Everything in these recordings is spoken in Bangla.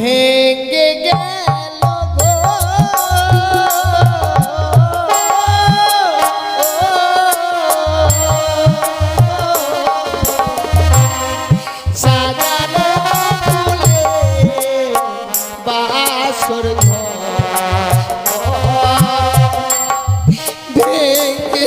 ভেঙে গেল গো সাজানো ফুলে বাসর ভেঙে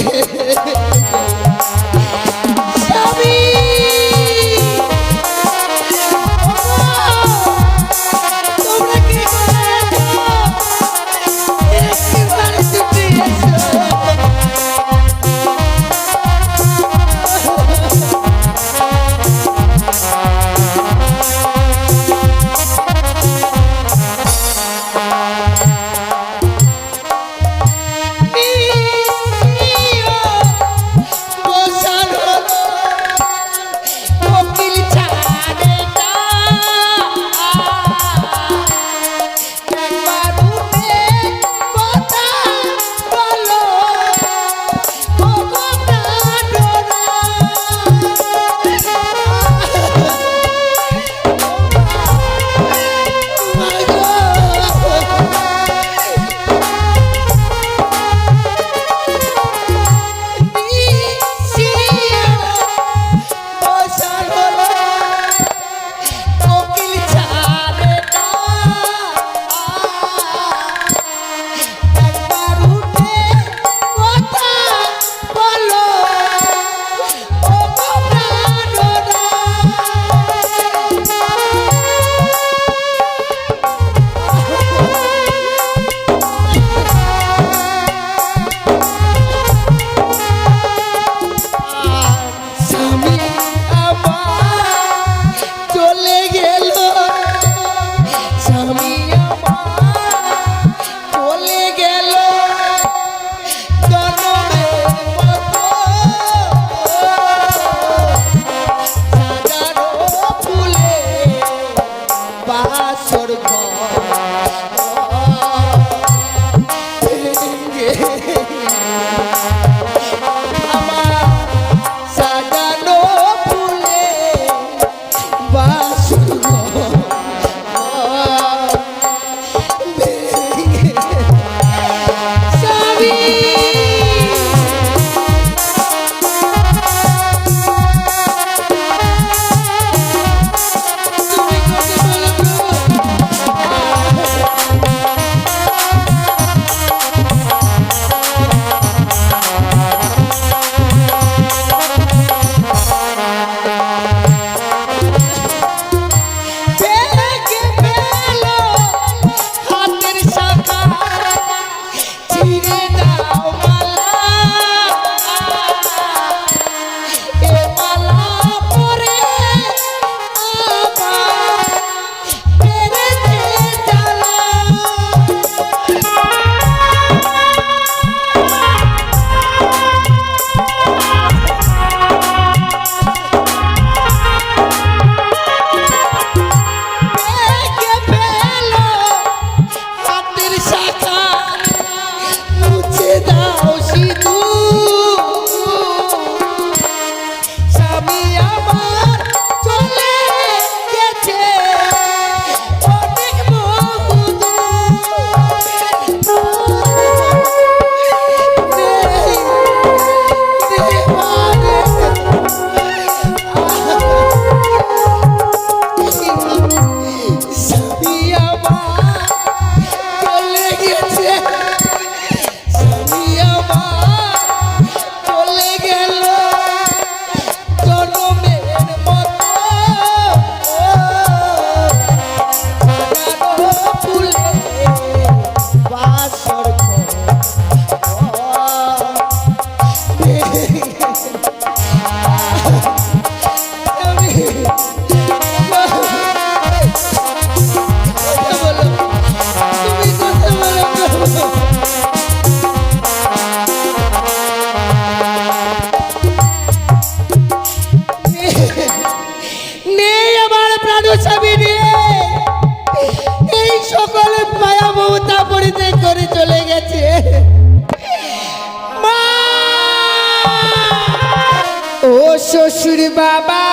শ্বশুর বাবা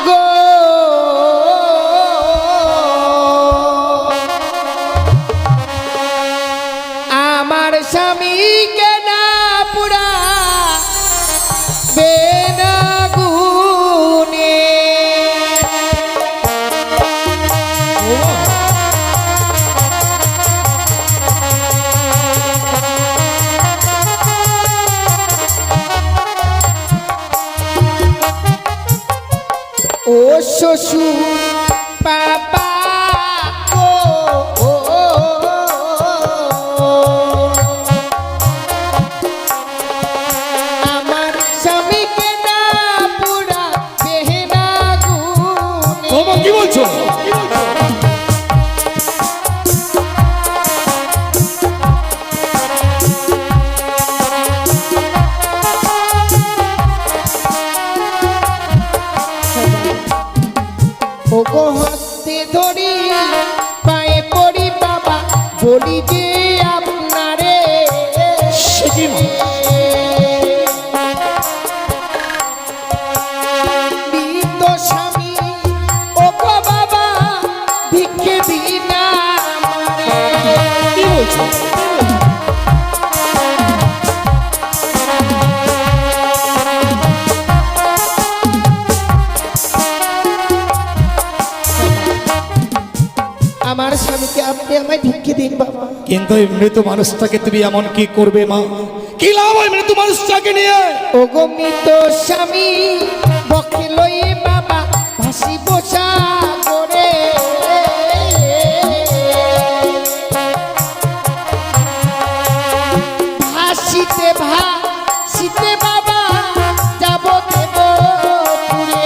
গো ও শ্বশুর বাবা গো, আমার স্বামীকে না পুরা বেহেনা গুনে। কি বলছো? ওগো হাতে ধরি পায়ে পড়ি বাবা, বলি যে আপনারে মৃত স্বামী, ওগো বাবা ভিক্ষে দিন আমারে। কি বলছো? আমার স্বামীকে আপনি আমায় ভিক্ষে দিন বাবা। কিন্তু এই মৃত মানুষটাকে তুমি এমন কি করবে মা? কি লাভ হয় মৃত মানুষটাকে নিয়ে? ওগো মৃত স্বামী বকে লইয়ে বাবা ভাসি বসা করে, ভাসিতে ভাসিতে বাবা যাব দেব পুরে।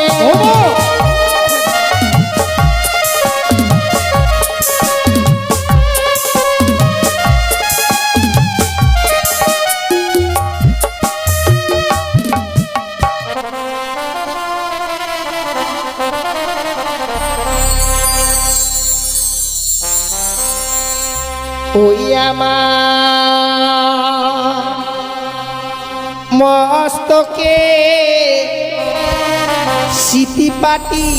ওই আমার মস্তকে স্মৃতি পাটি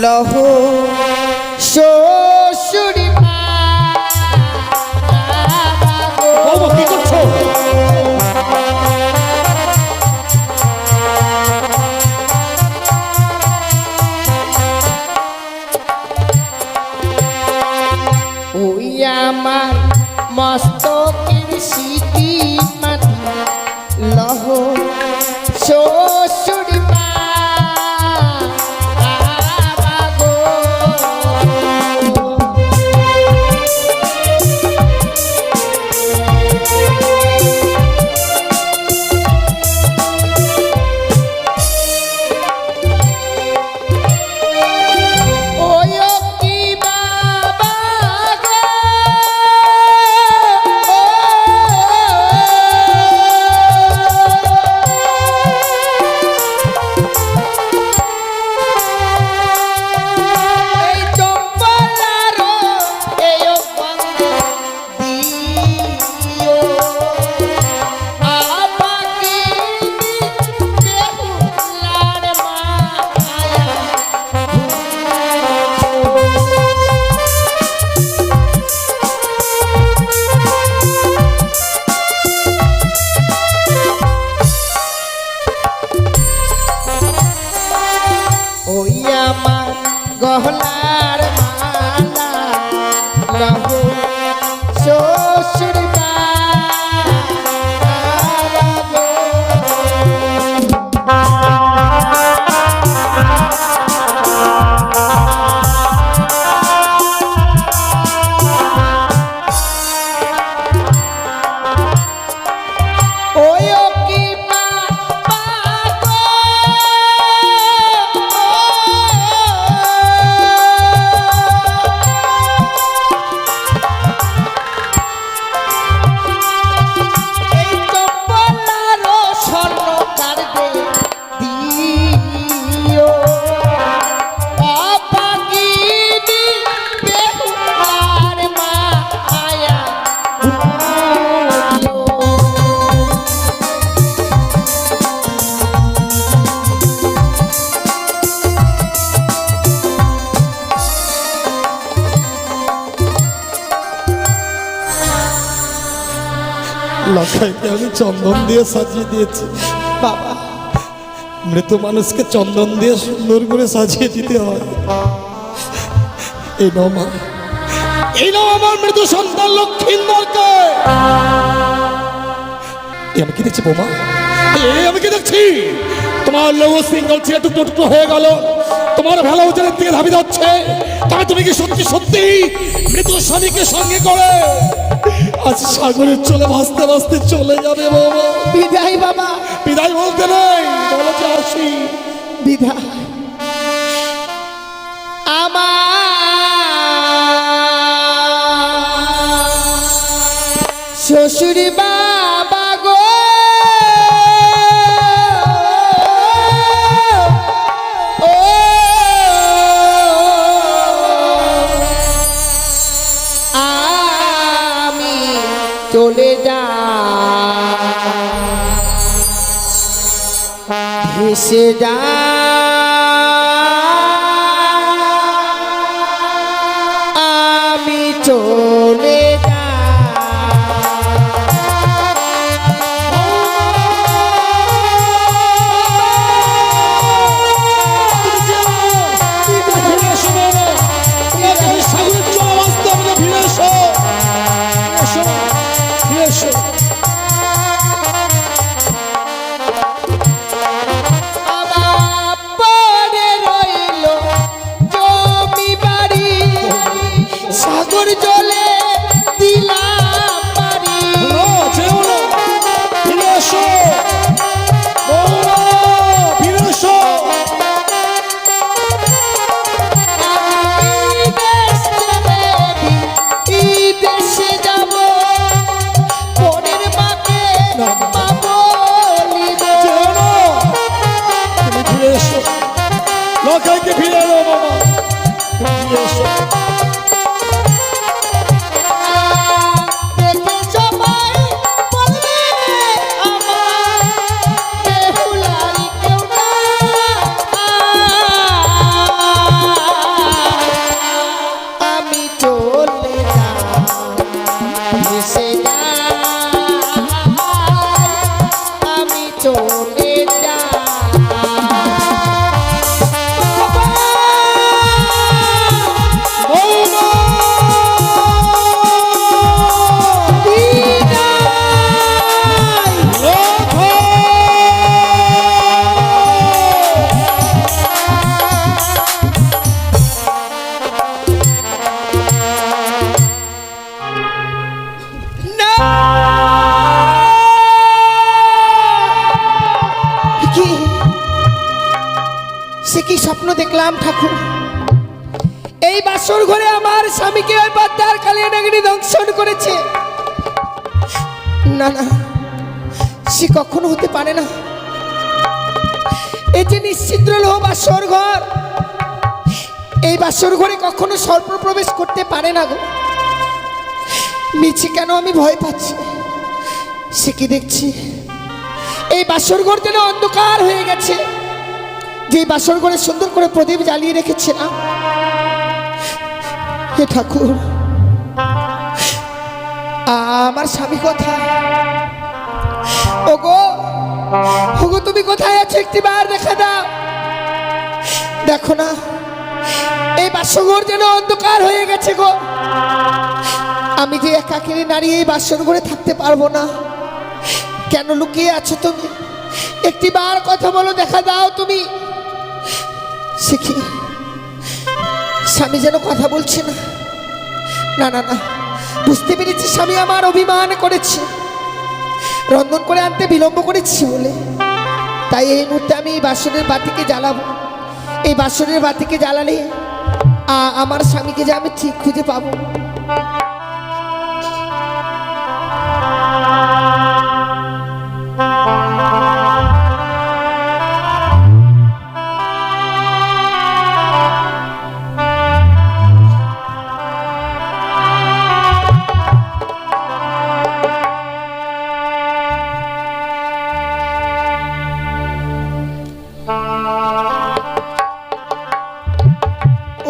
লহ শ্বশুরি কি করছো? ওই আমার মস্তকের স্মৃতি মাটি লহ শ্বশুর বাবা গো। ওই কি বাবা গো, এই চম্পলারো এই বন্দে দিও আপাকে দেহুলার মায়া। ওই আমার গহনার মালা লহ শ্বশুর বাবা গো। ওই কি বাবা গো, এই চম্পলারো স্বর্ণ কার্ডে দিও অপাগিনী বেহুলার মায়া ভুলিও। লখাইকে আমি চন্দন দিয়ে সাজিয়ে দিয়েছি বাবা মৃত মানুষকে চন্দন দিয়ে সুন্দর করে সাজিয়ে দিতে হয়। এই নাও মা, এই নাও আমার মৃত সন্তান লক্ষ্মীন্দরকে। আমি কি দেখছি বৌমা? আমি কি দেখছি? তোমার লৌহ সিঙ্গল ছেলে টুকরো টুকরো হয়ে গেল, তোমার ভেলা উজানের দিকে ধাবি যাচ্ছে। তবে তুমি কি সত্যি সত্যি মৃত স্বামীকে সঙ্গে করে আজ সাগরের চলে ভাসতে ভাসতে চলে যাবে বৌমা? বিদায় বাবা, বিদায় বলতে নেই, বলো যে আসি। বিদায়। আমার শ্বশুর বাবা গো, ও আমি চলে যা ভেসে যা আমি চলে যা। আমার পরে রইল জমি বাড়ি, সাগর জলে দিলাম বাড়ি। আমি দেশ ছেড়ে এই দেশে যাব, পরের মাকে মা বলিব। লোকাইকে ফিরে এলো বাবা, ফিরে এসো। দেখে সবাই বলবে আমার বেহুলাই কেউ না। আমি চলে যাই ভেসে যাই, আমি চলে যাই। সে কি স্বপ্ন দেখলাম ঠাকুর? এই বাসর ঘরে আমার স্বামীকে ওই পদ্মার কালিয়া নাগিনী দংশন করেছে। না না, সে কখনো হতে পারে না। এই যে নিশ্চিদ্র লোহ বাসর ঘর, এই বাসর ঘরে কখনো সর্প প্রবেশ করতে পারে না গো। নিচে কেন আমি ভয় পাচ্ছি? সে কি দেখছি? এই বাসর ঘর যেন অন্ধকার হয়ে গেছে। যে বাসর ঘরে সুন্দর করে প্রদীপ জ্বালিয়ে রেখেছে না, হে ঠাকুর, আমার স্বামী কোথায়? ওগো ওগো, তুমি কোথায় আছো? একটি বার দেখা দাও। দেখো না, এই বাসর যেন অন্ধকার হয়ে গেছে গো। আমি যে একাকিনী নারী, এই বাসর ঘরে থাকতে পারবো না। কেন লুকিয়ে আছো তুমি? একটি বার কথা বলো, দেখা দাও তুমি। সে কি, স্বামী যেন কথা বলছে না। না না না, বুঝতে পেরেছি স্বামী আমার অভিমান করেছে, রন্ধন করে আনতে বিলম্ব করেছি বলে। তাই এই মুহূর্তে আমি এই বাসনের বাতিকে জ্বালাবো। এই বাসনের বাতিকে জ্বালালে আমার স্বামীকে যে আমি ঠিক খুঁজে পাবো।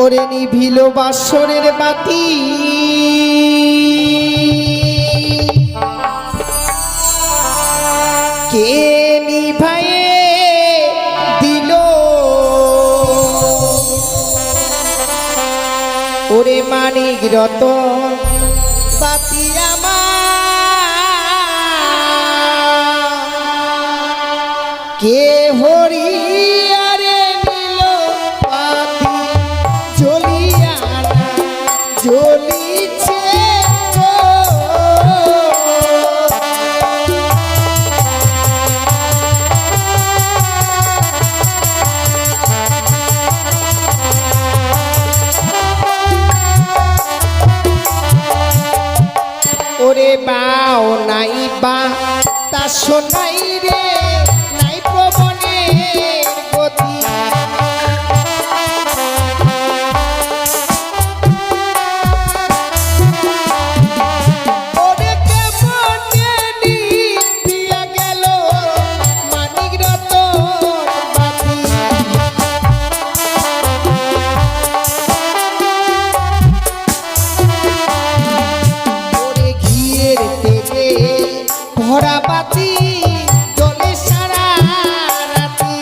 ওরে নিভিল বাসরের বাতি, কে নিভায়ে দিল? ওরে মানিক রতন বাতি আমার কে হরিয়ারে নিল পাতি জ্বলিয়া না জ্বলিছে গো। ওরে বাও নাই বা তা শোনাই রে নাই প্রবণের গতি। ওরে কেমনে নিভিয়া গেল মানিক রতন বাতি। ওরে ঘিয়ের তেলে ভরা বাতি জ্বলে সারা রাতি।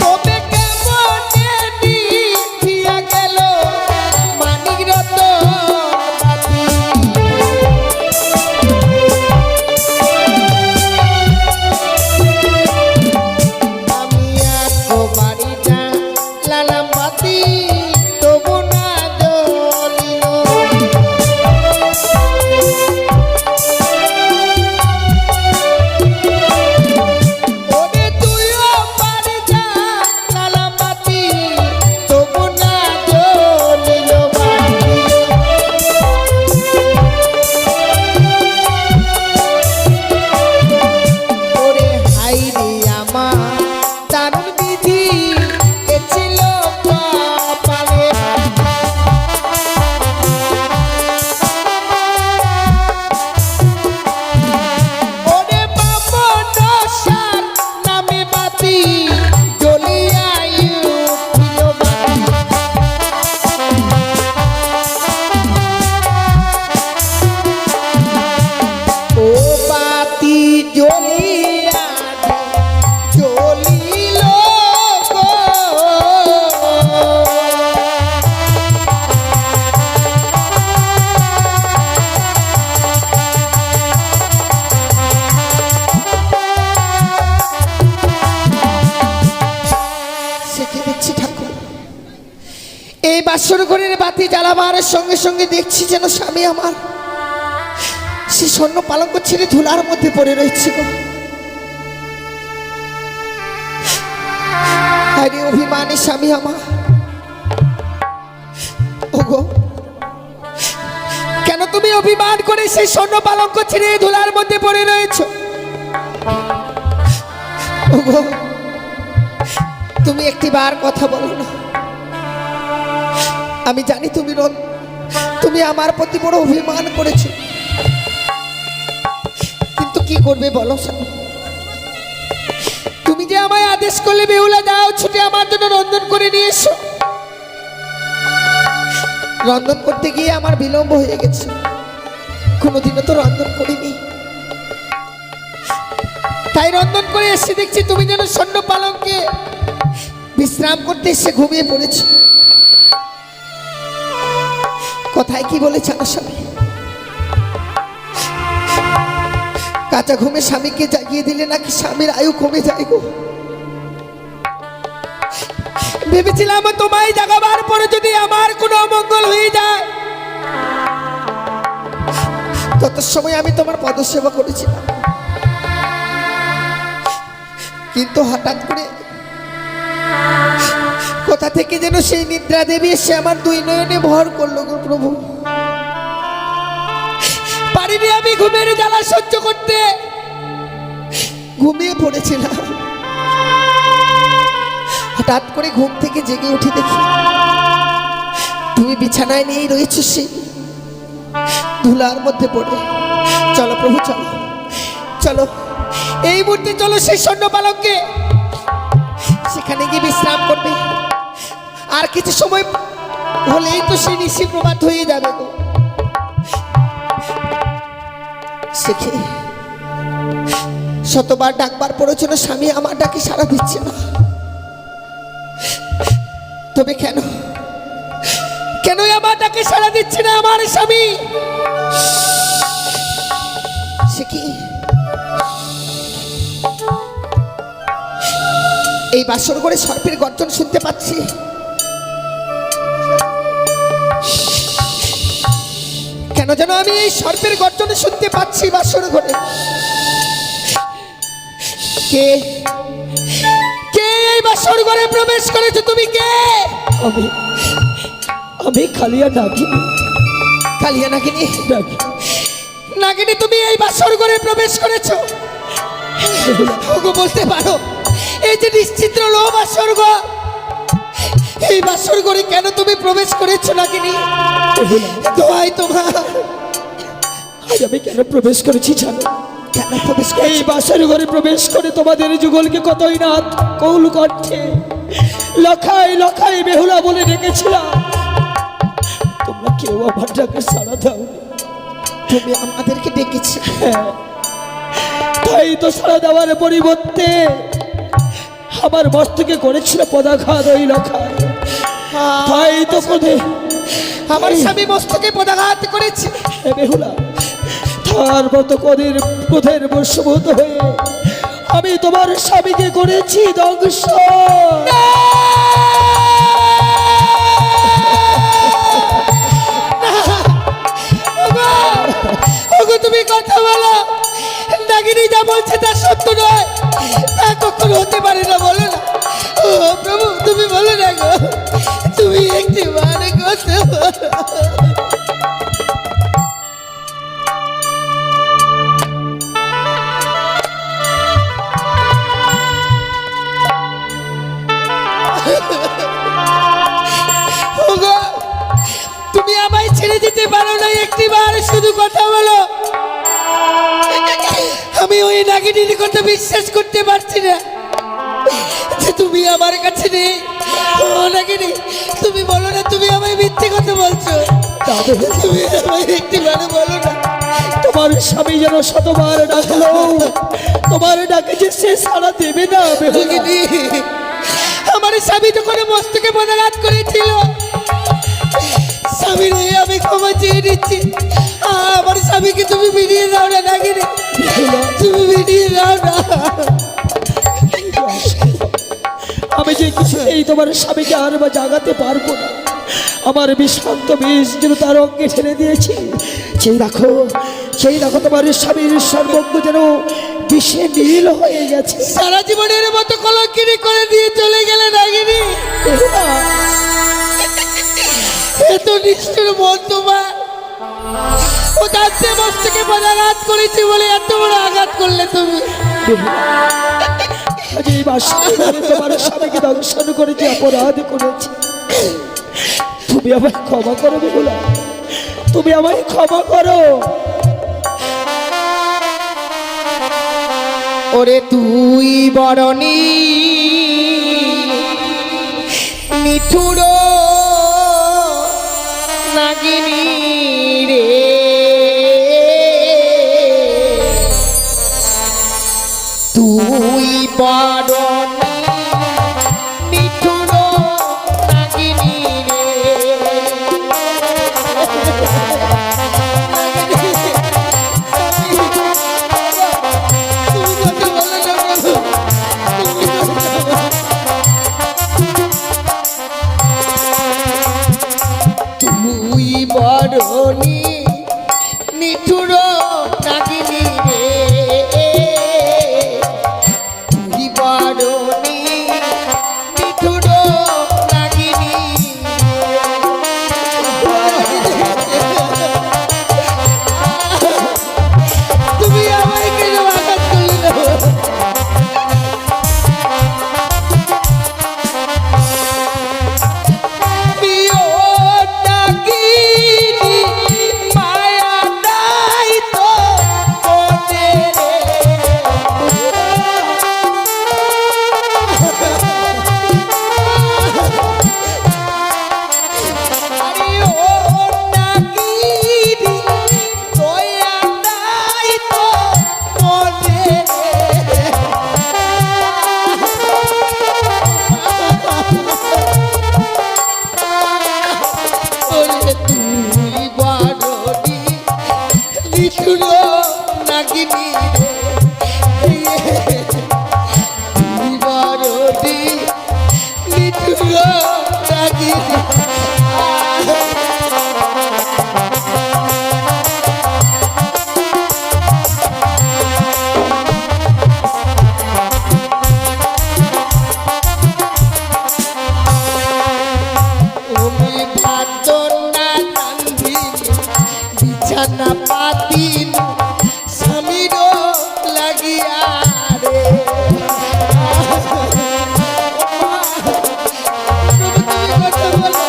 তবে কেমনে নিভিয়া গেল মানিক রতন বাতি। আমি একবারই জ্বালালাম বাতি তবু না জ্বলিল। ওরে তুইও বাড়ি জ্বালালাম বাতি তবু না জ্বলিল বাতি। ওরে হাই রে আমার দারুণ বিধি এ ছিল কপালে। ওরে বামন সার নামে বাতি জ্বলিয়া উঠিল বাতি। ও বাতি জ্বলিয়া জ্বলিল গো। সেকে দেখছি ঠাকুর এই বাসর ঘরের বাতি জ্বালাবার সঙ্গে সঙ্গে দেখছি যেন স্বামী আমার সে স্বর্ণ পালঙ্ক ছেড়ে ধুলার মধ্যে পড়ে রয়েছে গো। আরে অভিমানী স্বামী আমার, ওগো কেন তুমি অভিমান করে সেই স্বর্ণ পালঙ্ক ছেড়ে ধুলার মধ্যে পড়ে রয়েছো? ওগো তুমি একটিবার কথা বলো না। আমি জানি তুমি আমার প্রতি বড় অভিমান করেছো, কিন্তু কি করবে বলো স্বামী? তুমি যে আমায় আদেশ করলে বেহুলা যাও ছুটে আমার জন্য রন্ধন করে নিয়ে এসো। রন্ধন করতে গিয়ে আমার বিলম্ব হয়ে গেছে, কোনোদিনও তো রন্ধন করিনি। তাই রন্ধন করে এসে দেখছি তুমি যেন স্বর্ণ পালঙ্কে বিশ্রাম করতে এসে ঘুমিয়ে পড়েছো। কথায় কি বলে জানো স্বামী? কাঁচা ঘুমে স্বামীকে জাগিয়ে দিলে নাকি স্বামীর আয়ু কমে যায় গো। ভেবেছিলাম তোমায় জাগাবার পরে যদি আমার কোনো অমঙ্গল হয়ে যায়, তত সময় আমি তোমার পদসেবা করেছিলাম। কিন্তু হঠাৎ করে কোথা থেকে যেন সেই নিদ্রা দেবী এসে আমার দুই নয়নে ভর করলো গো প্রভু। পারিনি আমি ঘুমের জ্বালা সহ্য করতে, ঘুমিয়ে পড়েছিলাম। হঠাৎ করে ঘুম থেকে জেগে উঠে দেখি তুমি বিছানায় নিয়েই রয়েছো সেই ধুলার মধ্যে পড়ে। চলো প্রভু চলো, চলো এই মুহূর্তে চলো সেই স্বর্ণ পালঙ্কে, সেখানে গিয়ে বিশ্রাম করবে। আর কিছু সময় হলেই তো সেই নিশি প্রভাত হয়ে যাবে গো। শেখে শতবার ডাকবার পরেও যেন স্বামী আমার ডাকে সাড়া দিচ্ছে না। তবে কেন আমার ডাকে সাড়া দিচ্ছে না আমার স্বামী? সে কি এই বাসর করে সর্পের গর্জন শুনতে পাচ্ছি। কেন যেন আমি এই সর্পের গর্জন শুনতে পাচ্ছি বাসর ঘরে। কে কে এই বাসর ঘরে প্রবেশ করেছো? তুমি কে? আমি আমি কালিয়া নাগিনী। কালিয়া নাগিনী? নাগিনী। নাগিনী, তুমি এই বাসর ঘরে প্রবেশ করেছো? ওগো বলতে পারো, এই যে নিশ্চিত্র লো বাসর ঘর, এই বাসর ঘরে কেন তুমি প্রবেশ করেছো নাগিনী? দোহাই তোমার। আজ আমি কেন প্রবেশ করেছি জানো? কেন প্রবেশ এই করেছো? বাসের ঘরে প্রবেশ করে তোমাদের যুগলকে কতই না কৌল কণ্ঠে লখাই লখাই বেহুলা বলে ডেকেছিলাম। তোমরা কেউ আমার ডাকে সাড়া দাও। তুমি আমাদেরকে ডেকেছি। তাই তো সাড়া দেওয়ার পরিবর্তে আমার মস্তকে করেছিল পদাঘাত ওই লখায়। তাই তো কোধে আমার স্বামী মস্তকে পদাঘাত করেছে। বেহুলা, তার মতো ক্রোধের বশীভূত হয়ে আমি তোমার স্বামীকে করেছি ধ্বংস। ওগো তুমি কথা বলো। নাগিনী যা বলছে তা সত্য নয়, তা কখনো হতে পারে না। বলো না। ও প্রভু, তুমি বলো না গো, তুমি একটি মানে কথা বলো। ওগো, তুমি আমায় ছেড়ে দিতে পারো না, একটি বার শুধু কথা বলো। আমি ওই নাগিনীর কথা বিশ্বাস করতে পারছি না যে তুমি আমার কাছে নেই। ও নাগিনী, তুমি বলো না, তুমি আমায় মিথ্যে কথা বলছো। তুমি আমায় একটি বার বলো না। তোমার স্বামী যেন শতবার ডাকলো, তোমার ডাকে যে সে সাড়া দেবে না। নাগিনী, আমার স্বামী যখন মস্তকে পদাঘাত করেছিল, স্বামীর হয়ে আমি ক্ষমা চেয়ে নিচ্ছি। আমার স্বামীকে তুমি ফিরিয়ে দাও না নাগিনী, তুমি ফিরিয়ে দাও না। আমি যে কিছুতেই তোমার স্বামীকে আর বা জাগাতে পারবো না। আমার বিষাক্ত বিষ যেন তার অঙ্গে ঠেলে দিয়েছি। সেই দেখো তোমার স্বামীর সর্বজ্ঞ যেন বিষে নীল হয়ে গেছে। সারা জীবনের মতো কলঙ্কিনী করে দিয়ে চলে গেলে নাগিনী। এত নিষ্ঠুর মন তোমার। ও দাঁতে মস্তকে পদাঘাত করেছি বলে এত বড় আঘাত করলে তুমি। আজ এই বাসায় তোমার স্বামীকে দংশন করেছি, অপরাধ করেছি। তুমি আমায় ক্ষমা করো বেহুলা, তুমি আমায় ক্ষমা করো। ওরে তুই বরণী মিঠুর নাগিনী রে, তুই বরণী মিঠুর নাগিনী রে। তুই বরণী নিঠুর নাগিনী রে, তুই বরণী নিঠুর নাগিনী। তুমি আমায় কেন আঘাত করলে না? নাগিনী রে তুমি বড়টি নিঠুর নাগিনী তুমি ভাতর না রান্ধিনি বিছানা পাতিন স্বামীর লাগিয়া রে তুমি কথা বলো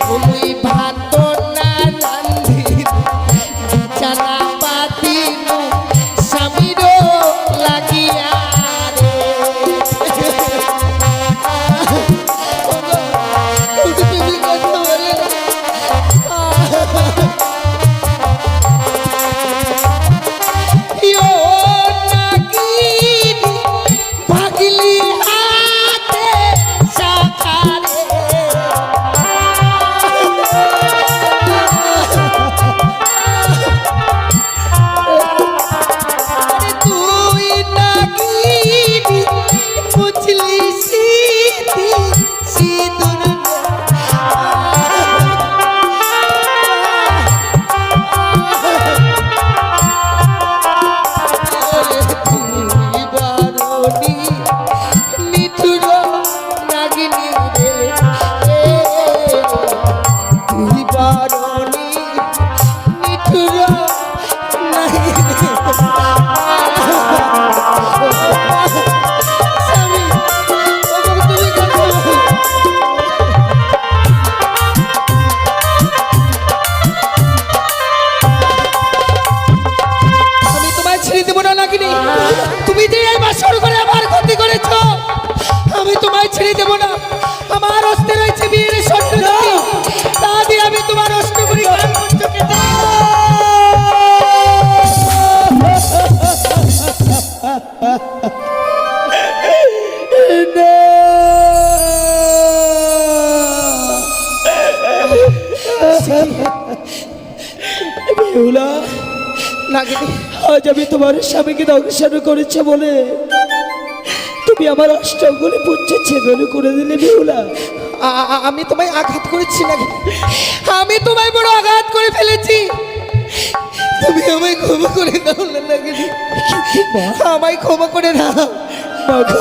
তুমি ভাতর না রান্ধিনি বিছানা পাতিন স্বামীর লাগিয়া রে তুমি কথা বলে না ইয়ো নাগিনী ভাগলি হাতে সাকারে তুই নাগিনী বুঝলি সিদ্ধি সিঁদুর তুই বারণী নিঠুর নাগিনী রে তুই বারণী নিঠুর নাগিনী স্বামী তুমি কথা বলো। আমি তোমায় ছেড়ে দেবো না নাগিনী তুমি যে এই বাসর করে আমার ক্ষতি করেছো আমি তোমায় ছেড়ে দেবো না আমার অস্তে রয়েছে বিয়ের স্বর্ণ তা দিয়ে আমি তোমার অস্ত করি বেহুলা, নাগিনী আজ আমি তোমার স্বামীকে দংশন করেছে বলে তুমি আমার অষ্টগুলি পুচ্ছে ছেদন করে দিলে বেহুলা। আমি তোমায় আঘাত করেছি নাকি আমি তোমায় বড় আঘাত করে ফেলেছি তুমি আমায় ক্ষমা করে দাও না নাগিনী আমায় ক্ষমা করে দাও মাগো,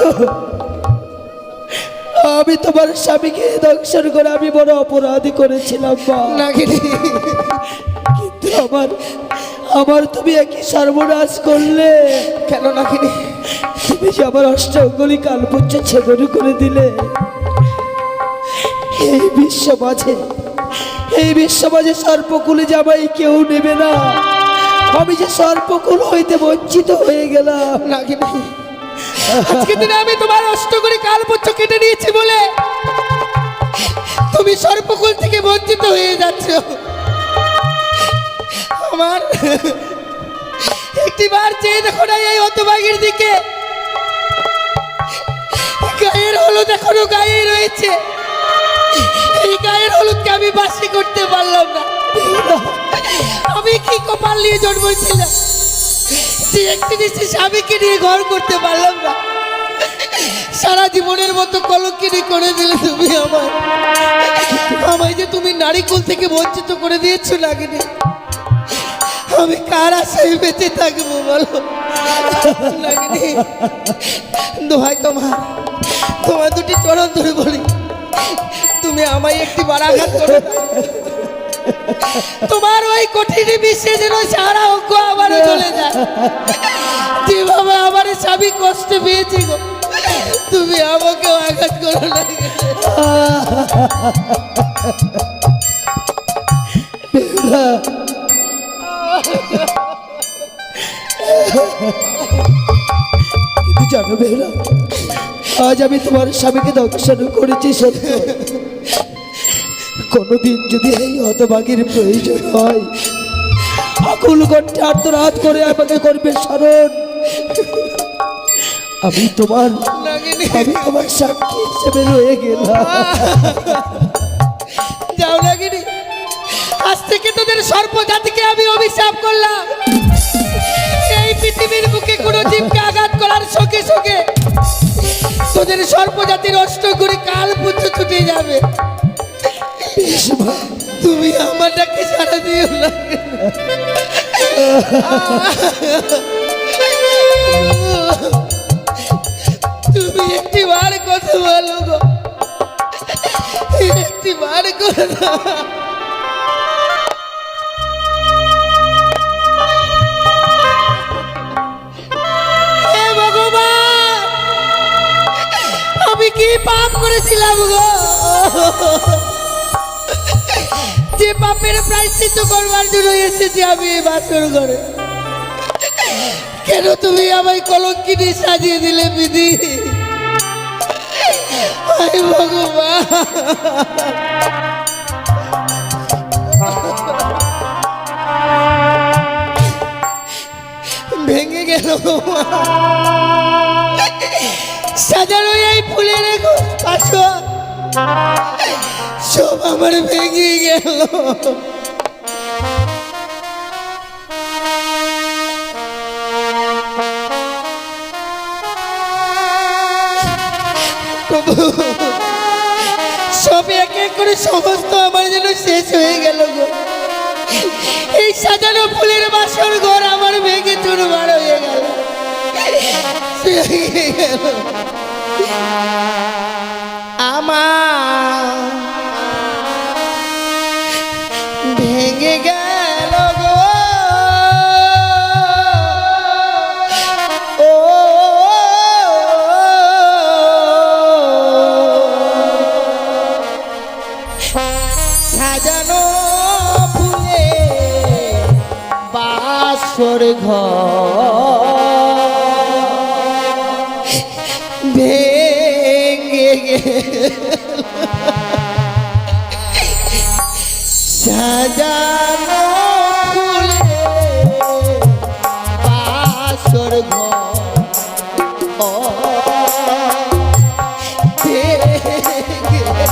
আমি তোমার স্বামীকে দংশন করে আমি বড় অপরাধী করেছিলাম মা। নাগিনী কিন্তু আমার তুমি একই সর্বনাশ করলে। কেন নাগিনী তুমি যে আমার অষ্টগুলি কালপুচ্ছ ছেদন করে দিলে। এই বিশ্বমাঝে সর্পকুলে জামাই কেউ নেবে না। আমি যে সর্পকুল হইতে বঞ্চিত হয়ে গেলাম। নাগিনী আজকে দিনে আমি তোমার অষ্ট করে কালপুচ্ছ কেটে নিয়েছি বলে তুমি সর্পকুল থেকে বঞ্চিত হয়ে যাচ্ছ। আমার একটিবার চেয়ে দেখো না এই হতভাগীর দিকে গায়ের হলুদ এখনো গায়ে রয়েছে এই গায়ের হলুদকে আমি বাসি করতে পারলাম না আমি কি কপাল নিয়ে জন্মেছিলাম যে একটি দেশে স্বামীকে নিয়ে ঘর করতে পারলাম না সারা জীবনের মতো কলঙ্কিনী করে দিলে তুমি আমায় যে তুমি নারীকুল থেকে বঞ্চিত করে দিয়েছো নাগিনী আমি কার আশায় বেঁচে থাকবো বলো নাগিনী দোহাই তোমার দুটি চরণ ধরে বলি তুমি আমায় একটি বাড়াঘাত করো তোমার ওই কঠিন বিশ্বে যেন সারা অঙ্ক আবার চলে যায় যেভাবে আমার স্বামী কষ্ট পেয়েছি গো তুমি আমাকে আঘাত করো না কিন্তু জানো বেহুলা, আজ আমি তোমার স্বামীকে দংশন করেছি সত্য। কোনোদিন যদি এই হতভাগীর প্রয়োজন হয় আকুল কণ্ঠে আর্তনাদ করে আমাকে করবে স্মরণ। আমি তোমার সাক্ষী হিসেবে রয়ে গেলাম। যাও নাগিনী আজ থেকে তোদের সর্প জাতিকে আমি অভিশাপ করলাম, এই পৃথিবীর বুকে কোনো জীবকে আঘাত করার সঙ্গে সঙ্গে তোদের সর্প জাতির অষ্ট করে কাল পুত্র ছুটে যাবে। তুমি আমারটাকে সারা দিও না। তুমি একটি বার কথা বলো গো, একটি বার কথা। হে ভগবান, আমি কি পাপ করেছিলাম গো, যে পাপের প্রায়শ্চিত্ত করবার জন্য এসেছি আমি এই বাসর ঘরে? কেন তুমি আমায় কলঙ্কিনী সাজিয়ে দিলে বিধি? হায় ভগবান, ভেঙে গেল সাজানো এই ফুলের আসর, সব আমার ভেঙে গেল। সব এক এক করে সমস্ত আমার যেন শেষ হয়ে গেল গো। এই সাজানো ফুলের বাসর ঘর আমার ভেঙে চুরমার হয়ে গেল। আমার ভেঙে গেল গো, ও সাজানো ফুলে বাসর ঘর ভেঙে গেল। সাজানো ফুলে বাসর ঘর ভেঙে গেল।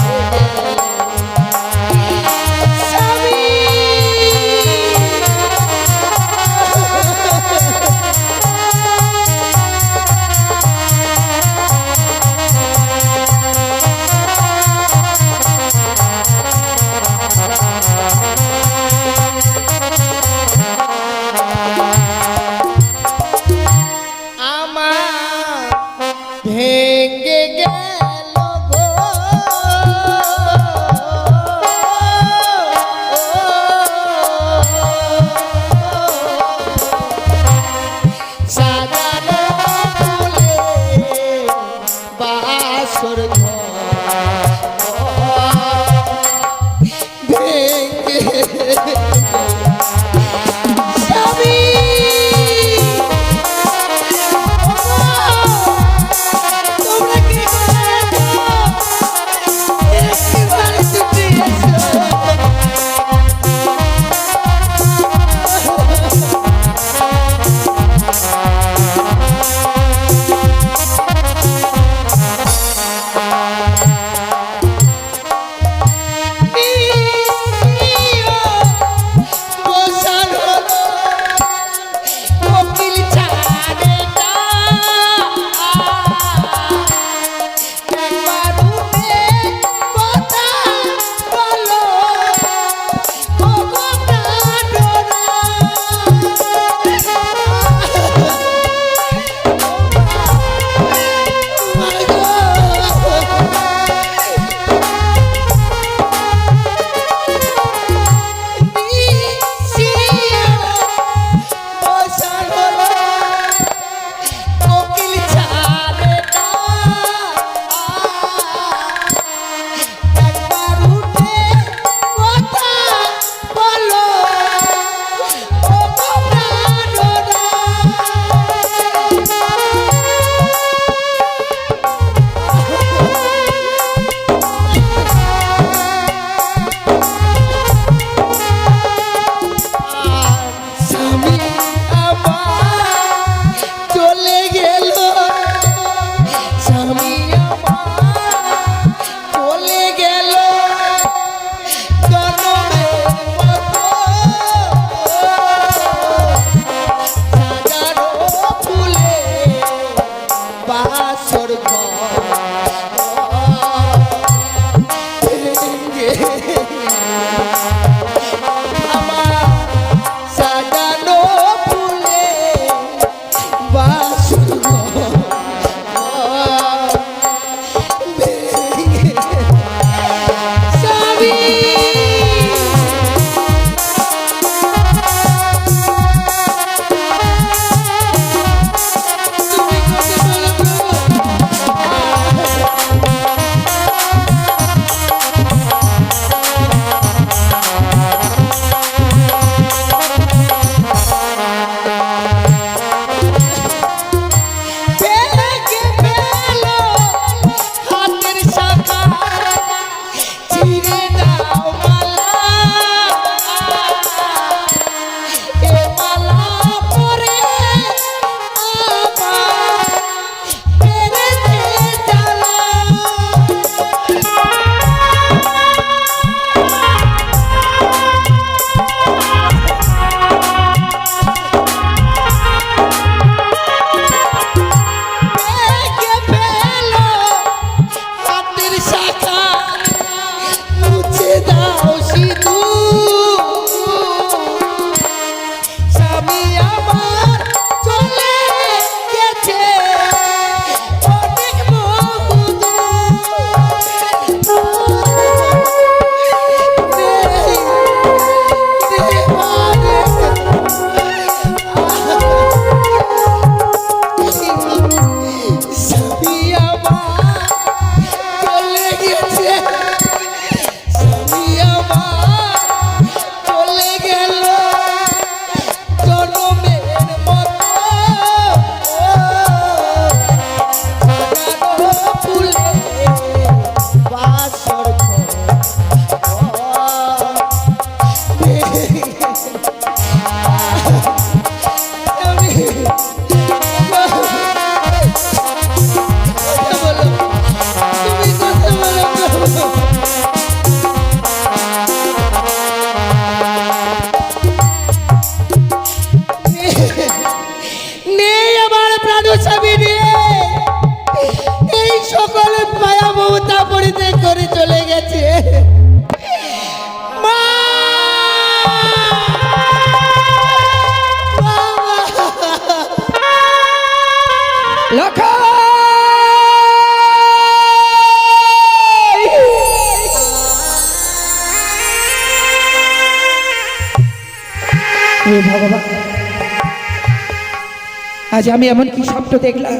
আজ আমি এমন কি স্বপ্ন দেখলাম,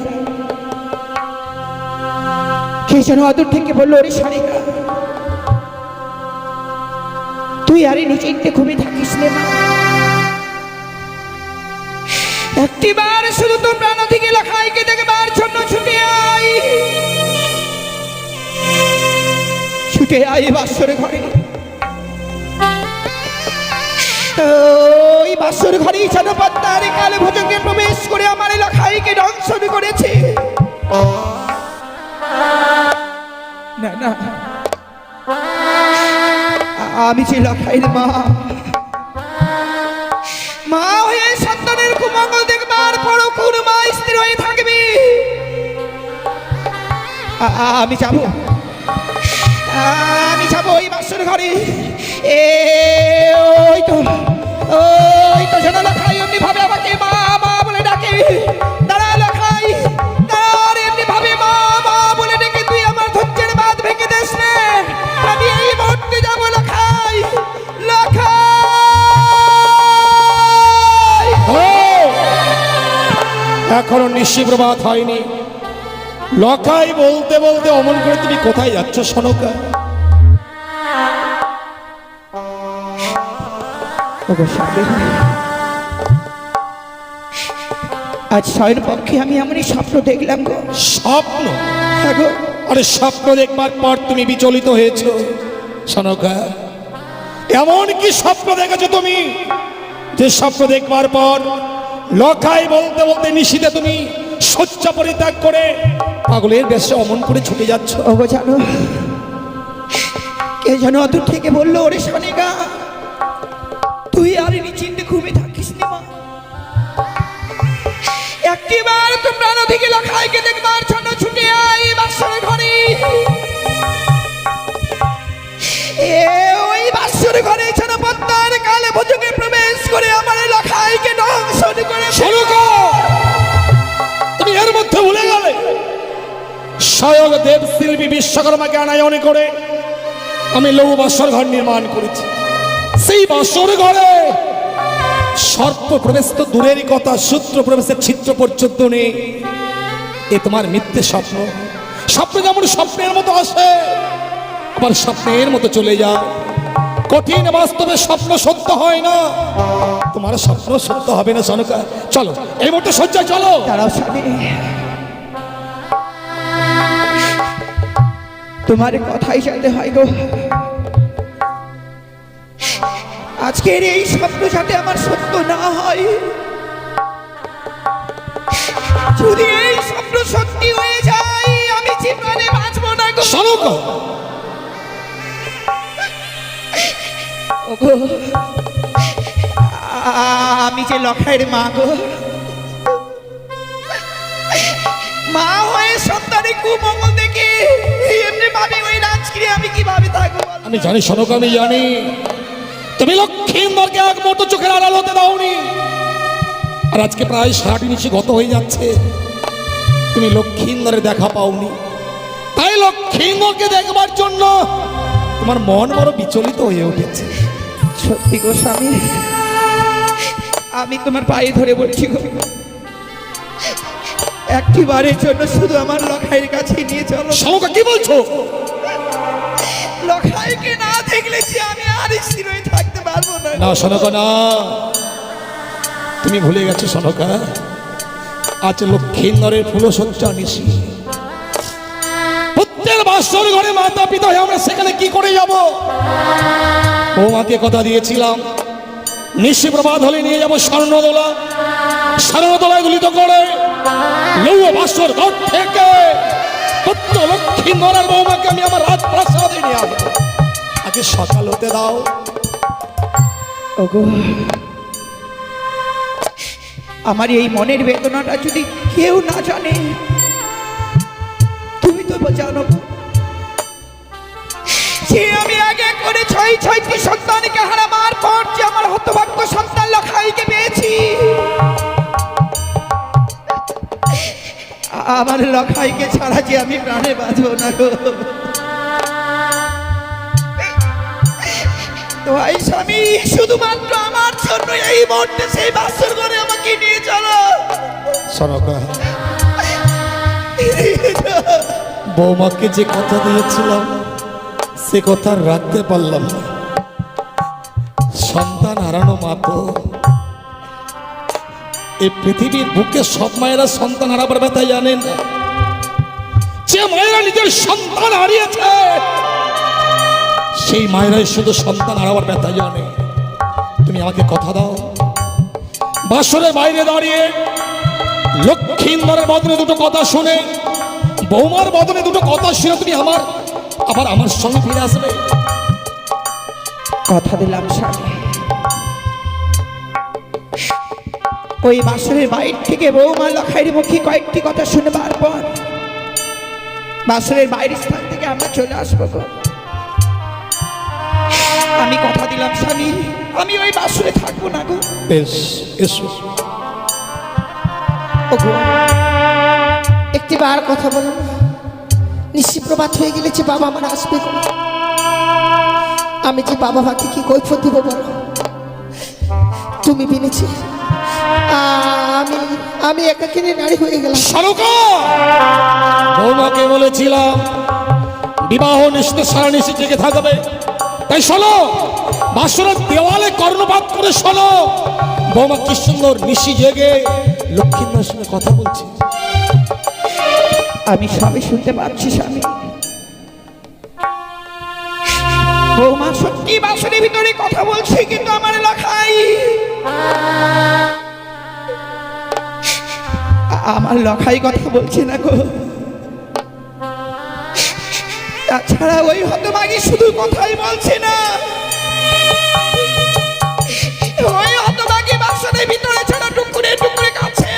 কে যেন অদূর থেকে বললো, ওরে সারিকা, তুই আরে নিচিন্তে ঘুমিয়ে থাকিস রে মা। একটিবার শুধু তোর প্রাণ থেকে লখাইকে দেখবার জন্য ছুটে আই, ছুটে আই বাসর ঘরে। ওই বাসর ঘরেই যেন পদ্মার কালে ভোজকে প্রবেশ করে আমার লখাইকে দংশন করেছে। না না, আমি যে লখাইয়ের মা, মা হয়ে সন্তানের কুমঙ্গল দেখবার পরও কোন মা স্থির হয়ে থাকবে? আমি যাব, আমি যাব ওই বাসর ঘরে। ওই তো যেন লখাই এমনি ভাবে আমাকে মা মা বলে ডাকে। দাঁড়া লখাই, তার এমনি ভাবে মা মা বলে ডেকে তুই আমার ধৈর্যের বাঁধ ভেঙে দিস রে। আমি এই মুহূর্তে যাবো লখাই, লখাই। এখনো নিশি প্রভাত হয়নি, লখাই বলতে বলতে অমন করে তুমি কোথায় যাচ্ছ সনকা? আজ শয়ের পক্ষে আমি এমনই স্বপ্ন দেখলাম গো। স্বপ্ন? হ্যাঁ গো। আরে স্বপ্ন দেখবার পর তুমি বিচলিত হয়েছ সনকা? এমন কি স্বপ্ন দেখেছো তুমি যে স্বপ্ন দেখবার পর লখাই বলতে বলতে নিশিতে তুমি শয্যা পরিত্যাগ করে পাগলের বেশে অমন করে ছুটে যাচ্ছ? ওগো জানো, কে যেন অদূর থেকে বললো, ওরে সনিকা, তুই আর নিশ্চিন্তে ঘুমিয়ে থাকিস নি মা। একটিবার তো প্রাণ থেকে লখাইকে দেখবার জন্য ছুটে আই বাসর ঘরে। ওই বাসর ঘরে যেন পদ্মার কালে ভোজকে প্রবেশ করে আমার লখাইকে দংশন করে। সনকা, তুমি এর মধ্যে ভুলে গেলে স্বয়ং দেব শিল্পী বিশ্বকর্মাকে আনায়ন করে আমি লৌহ বাসর ঘর নির্মাণ করেছি। সেই বাসর ঘরে সর্প প্রবেশ তো দূরেরই কথা, সূত্র প্রবেশের ছিদ্র পর্যন্ত নেই। এ তোমার মিথ্যে স্বপ্ন। স্বপ্ন যেমন স্বপ্নের মতো আসে, আবার স্বপ্নের মতো চলে যায়। কঠিন বাস্তবে স্বপ্ন সত্য হয় না, তোমার স্বপ্ন সত্য হবে না সনকা। চলো এই মুহূর্তে শয্যায় চলো। দাঁড়াও স্বামী, তোমার কথাই চাইতে হয় গো। আজকের এই স্বপ্ন যাতে আমার সত্য না হয়। যদি এই স্বপ্ন সত্যি হয়ে যায়, আমি জীবনে বাঁচবো না গো। সনকা, ওগো, আমি যে লখাইয়ের মা গো, মা হয়ে সন্তানের কুমঙ্গল দেখে এমনি ভাবে ওই রাজগিরি আমি কিভাবে থাকবো? আমি জানি সনকা, আমি জানি তুমি লক্ষ্মীন্দরকে এক মতো চোখের আড়াল হতে দাওনি। আর আজকে প্রায় 60 নিচে গত হয়ে যাচ্ছে, তুমি লক্ষ্মীন্দরের দেখা পাওনি। তাই লক্ষ্মীন্দরকে দেখবার জন্য তোমার মন বড় বিচলিত হয়ে উঠেছে। সত্যি গো স্বামী, আমি তোমার পায়ে ধরে বলছি গো, একটি বারের জন্য শুধু আমার লখাইয়ের কাছে নিয়ে চলো। সনকা, কি বলছো? লখাইকে না দেখলে যে আমি আর স্থির হয়ে থাকতে পারবো না। না সনকা, না, তুমি ভুলে গেছো সনকা। আজ লক্ষ্মীন্দরের ফুলসজ্জা নিশি, প্রত্যেক বাসর ঘরে মাতা পিতা হয়ে আমরা সেখানে কি করে যাব? বৌমাকে কথা দিয়েছিলাম, নিশি প্রভাত হলে নিয়ে যাবো স্বর্ণদোলা, স্বর্ণদোলায় দুলিত করে লৌহ বাসর ঘর থেকে সত্য লক্ষ্মীন্দরের বৌমাকে আমি আমার রাজপ্রাসাদে নিয়ে আসবো। আগে সকাল হতে দাও। ওগো, আমার এই মনের বেদনাটা যদি কেউ না জানে, তুমি তো জানো যে আমি আগে করে 6টি সন্তানকে হারাবার পর যে আমার হতভাগ্য সন্তান লখাইকে পেয়েছি। আমার লখাইকে ছাড়া যে আমি প্রাণে বাঁচবো না গো। তো এই স্বামী, শুধুমাত্র আমার জন্য এই মুহূর্তে সেই বাসর ঘরে আমাকে নিয়ে চলো। সনকা, বৌমাকে যে কথা দিয়েছিলাম সে কথা আর রাখতে পারলাম না। সন্তান হারানো মা তো এই পৃথিবীর বুকে সব মায়েরা সন্তান হারাবার ব্যথা জানেন না। যে মায়েরা নিজের সন্তান হারিয়েছে সেই মায়েরাই শুধু সন্তান হারাবার ব্যথা জানে। তুমি আমাকে কথা দাও, বাসরের বাইরে দাঁড়িয়ে লক্ষ্মীন্দরের বদনে দুটো কথা শুনে, বৌমার বদনে দুটো কথা শুনে তুমি আবার আমার সঙ্গে ফিরে আসবে। কথা দিলাম স্বামী, ওই বাসরের বাইর থেকে বৌমা লখাইয়ের মুখে কয়েকটি কথা শুনবার পর বাসরের বাইরের স্থান থেকে আমরা চলে আসবো গো। আমি কথা দিলাম স্বামী, আমি ওই বাসরে থাকবো না গো। বেশ, এসো। ওগো, একটি বার কথা বলো, নিশি প্রভাত হয়ে গেলে যে বাবা আমার আসবে গো। আমি যে বাবা মাকে কি কৈফিয়ত দিব বলো? তুমি বিনেছি আমি একাকিনী নারী হয়ে গেলাম। শালুকা, বৌমাকে বলেছিলাম বিবাহ নিশ্চিত সারা নিশি জেগে থাকবে, তাই শোনো, বাসরের দেওয়ালে কর্ণপাত করে শোনো, বৌমা কি সুন্দর নিশি জেগে লক্ষ্মীন্দরের সঙ্গে কথা বলছে। আমি সবই শুনতে পাচ্ছি স্বামী। বৌমা সত্যি বাসরের ভিতরে কথা বলছে, কিন্তু আমার লখাই কথা বলছে না গো। তাছাড়া ওই হতভাগী শুধু কথাই বলছে না, ওই হতভাগী বাসরের ভিতরে ছাড়া টুকরে টুকরে কাছে।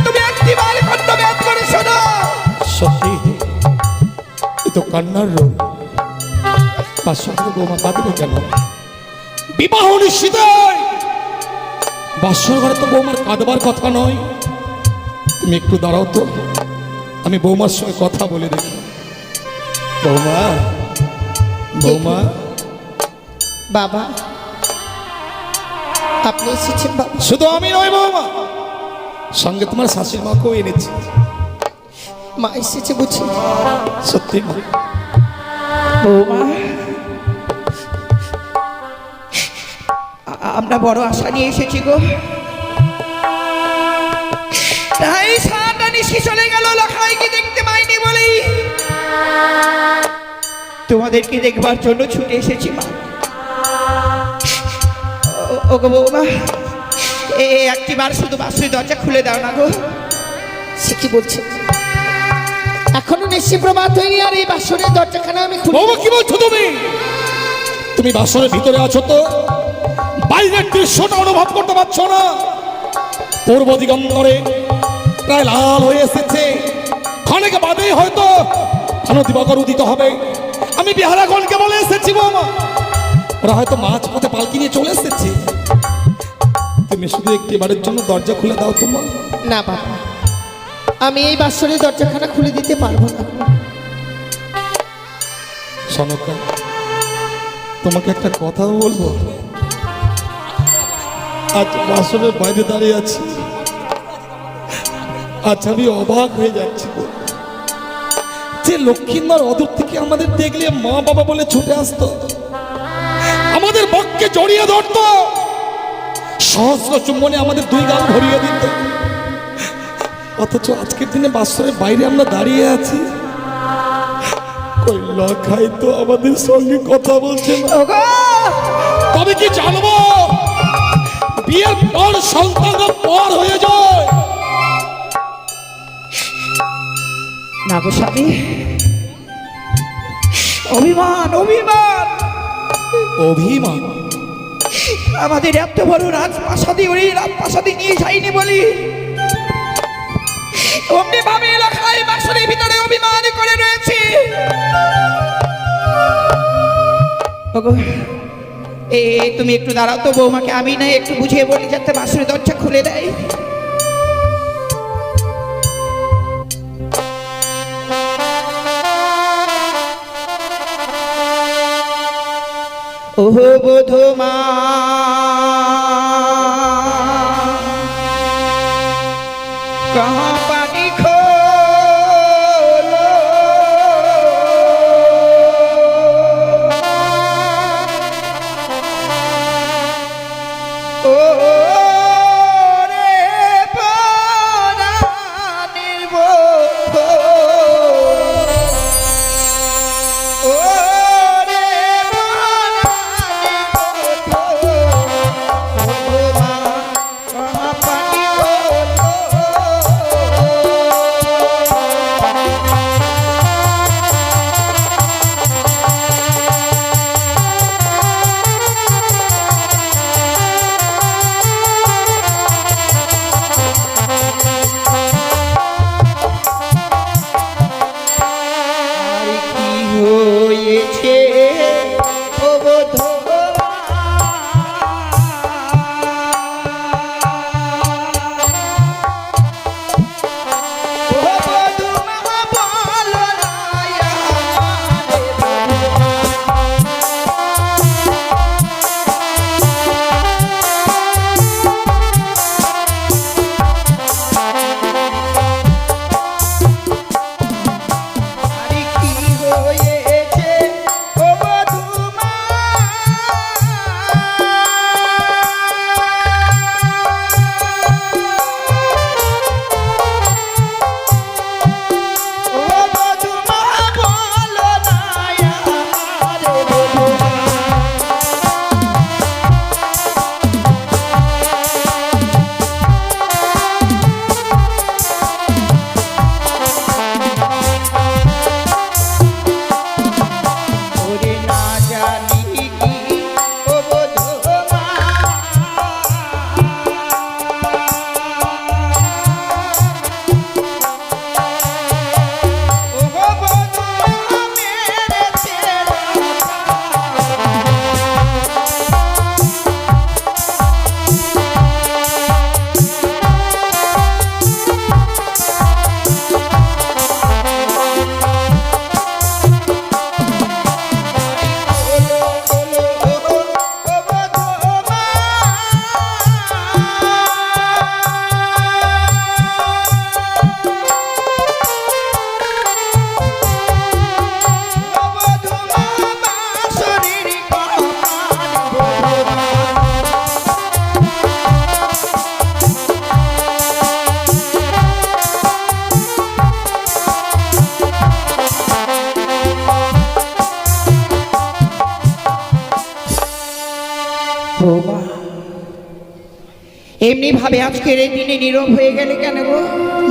তুমি একটিবার কণ্ঠভেদ করে শোনো। সত্যি এ তো কান্নার রোগ। বাসরে বৌমা কাঁদবে কেন? বিবাহ নিশ্চিত, বাসর ঘরে তো বৌমার কাঁদবার কথা নয়। তুমি একটু দাঁড়াও তো, আমি বৌমার সঙ্গে কথা বলে দেখি। বৌমা, বৌমা। বাবা, আপনি এসেছেন বাবা? শুধু আমি নয় বৌমা, সঙ্গে তোমার শাশুড়ি মাকেও এনেছি। মা এসেছে বুঝি? সত্যি মা। বৌমা, আমরা বড় আশা নিয়ে এসেছি গো। তাই সারাটা নিশি চলে গেল লখাইকে দেখতে পাইনি বলেই তোমাদেরকে দেখবার জন্য ছুটে এসেছি মা। ও গো বৌমা, একটিবার শুধু বাসুর দরজা খুলে দাও না গো। সে কি বলছে? এখনো নিশি প্রভাত হয়নি আর এই বাসরের দরজাখানা আমি খুলে? বৌমা কি বলছো তুমি? তুমি বাসরের ভিতরে আছো তো বাইরের দৃশ্যটা অনুভব করতে পারছো না? পূর্ব দিগন্তরে প্রায় লাল হয়ে এসেছে, ক্ষণিক বাদেই হয়তো দিবাকর উদিত হবে। আমি বিহারাগণকে বলে এসেছি বৌমা, ওরা হয়তো মাছ পথে পালকি নিয়ে চলে এসেছে। তুমি শুধু একটি বারের জন্য দরজা খুলে দাও তোমার। না বাবা, আমি এই বাসরের দরজাখানা খুলে দিতে পারবো না। সনকা, তোমাকে একটা কথা বলবো। আজ বাসরের বাইরে দাঁড়িয়ে আছি, আজ আমি অবাক হয়ে যাচ্ছি গো। যে লক্ষ্মীন্দর অদূর থেকে আমাদের দেখলে মা বাবা বলে ছুটে আসতো, আমাদের বক্ষে জড়িয়ে ধরতো, সহস্র চুম্বনে আমাদের দুই গাল ভরিয়ে দিত। অথচ আজকের দিনে বাসরের বাইরে আমরা দাঁড়িয়ে আছি, কই লখাই তো আমাদের সঙ্গে কথা বলছে না। তবে কি জানবো, বিয়ের পর সন্তানরা পর হয়ে যায় না গো স্বামী। অভিমান অভিমান অভিমান। আমাদের এত বড় রাজপ্রাসাদে ওই রাজপ্রাসাদে নিয়ে যায়নি বলি অমনি ভাবে এলাকায় বাসনের ভিতরে অভিমান করে রয়েছে। তুমি একটু দাঁড়াও তো বৌমাকে, আমি না একটু বুঝিয়ে বলি যাতে বাসনের দরজা খুলে দেয়। ওহো বধূমা, कहाँ হয়েছে ও বধূ এমনি ভাবে আজকের এই দিনে নীরব হয়ে গেলে কেন গো?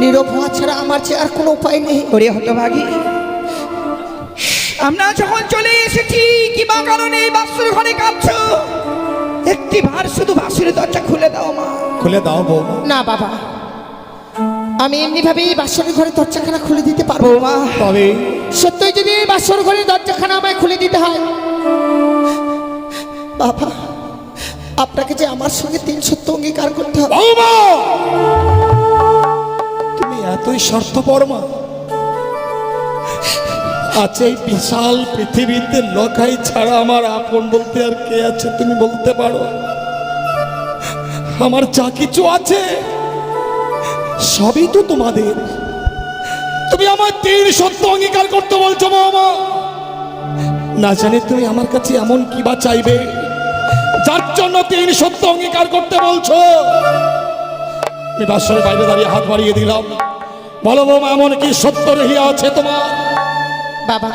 নীরব হওয়া ছাড়া আমার যে আর কোনো উপায় নেই। ওরে হতভাগী, আমরা যখন চলে এসেছি কিবা কারণে এই বাসুর ঘরে কাঁদছো, একটি বার শুধু বাসুরের দরজা খুলে দাও মা। খুলে দাও বউ। না বাবা, আমি এমনি ভাবে এই বাসরের ঘরে দরজাখানা খুলে দিতে পারবো মা। তবে সত্যই যদি এই বাসর ঘরের দরজাখানা আমায় খুলে দিতে হয়, বাবা আপনাকে যে আমার সঙ্গে 3 সত্য অঙ্গীকার করতে হবে। বৌমা, তুমি এতই স্বার্থপর মা? আচ্ছা, এই বিশাল পৃথিবীতে লখাই ছাড়া আমার আপন বলতে আর কে আছে তুমি বলতে পারো? আমার যা কিছু আছে সবই তো তোমাদের। তুমি আমার 3 সত্য অঙ্গীকার করতে বলছো বৌমা? না জানি তুমি আমার কাছে এমন কি বা চাইবে যার জন্য 3 সত্য অঙ্গীকার করতে বলছো? আমি বাসরের বাইরে দাঁড়িয়ে হাত বাড়িয়ে দিলাম। বলো বৌমা, এমন কি সত্য রহিয়া আছে তোমার? বাবা,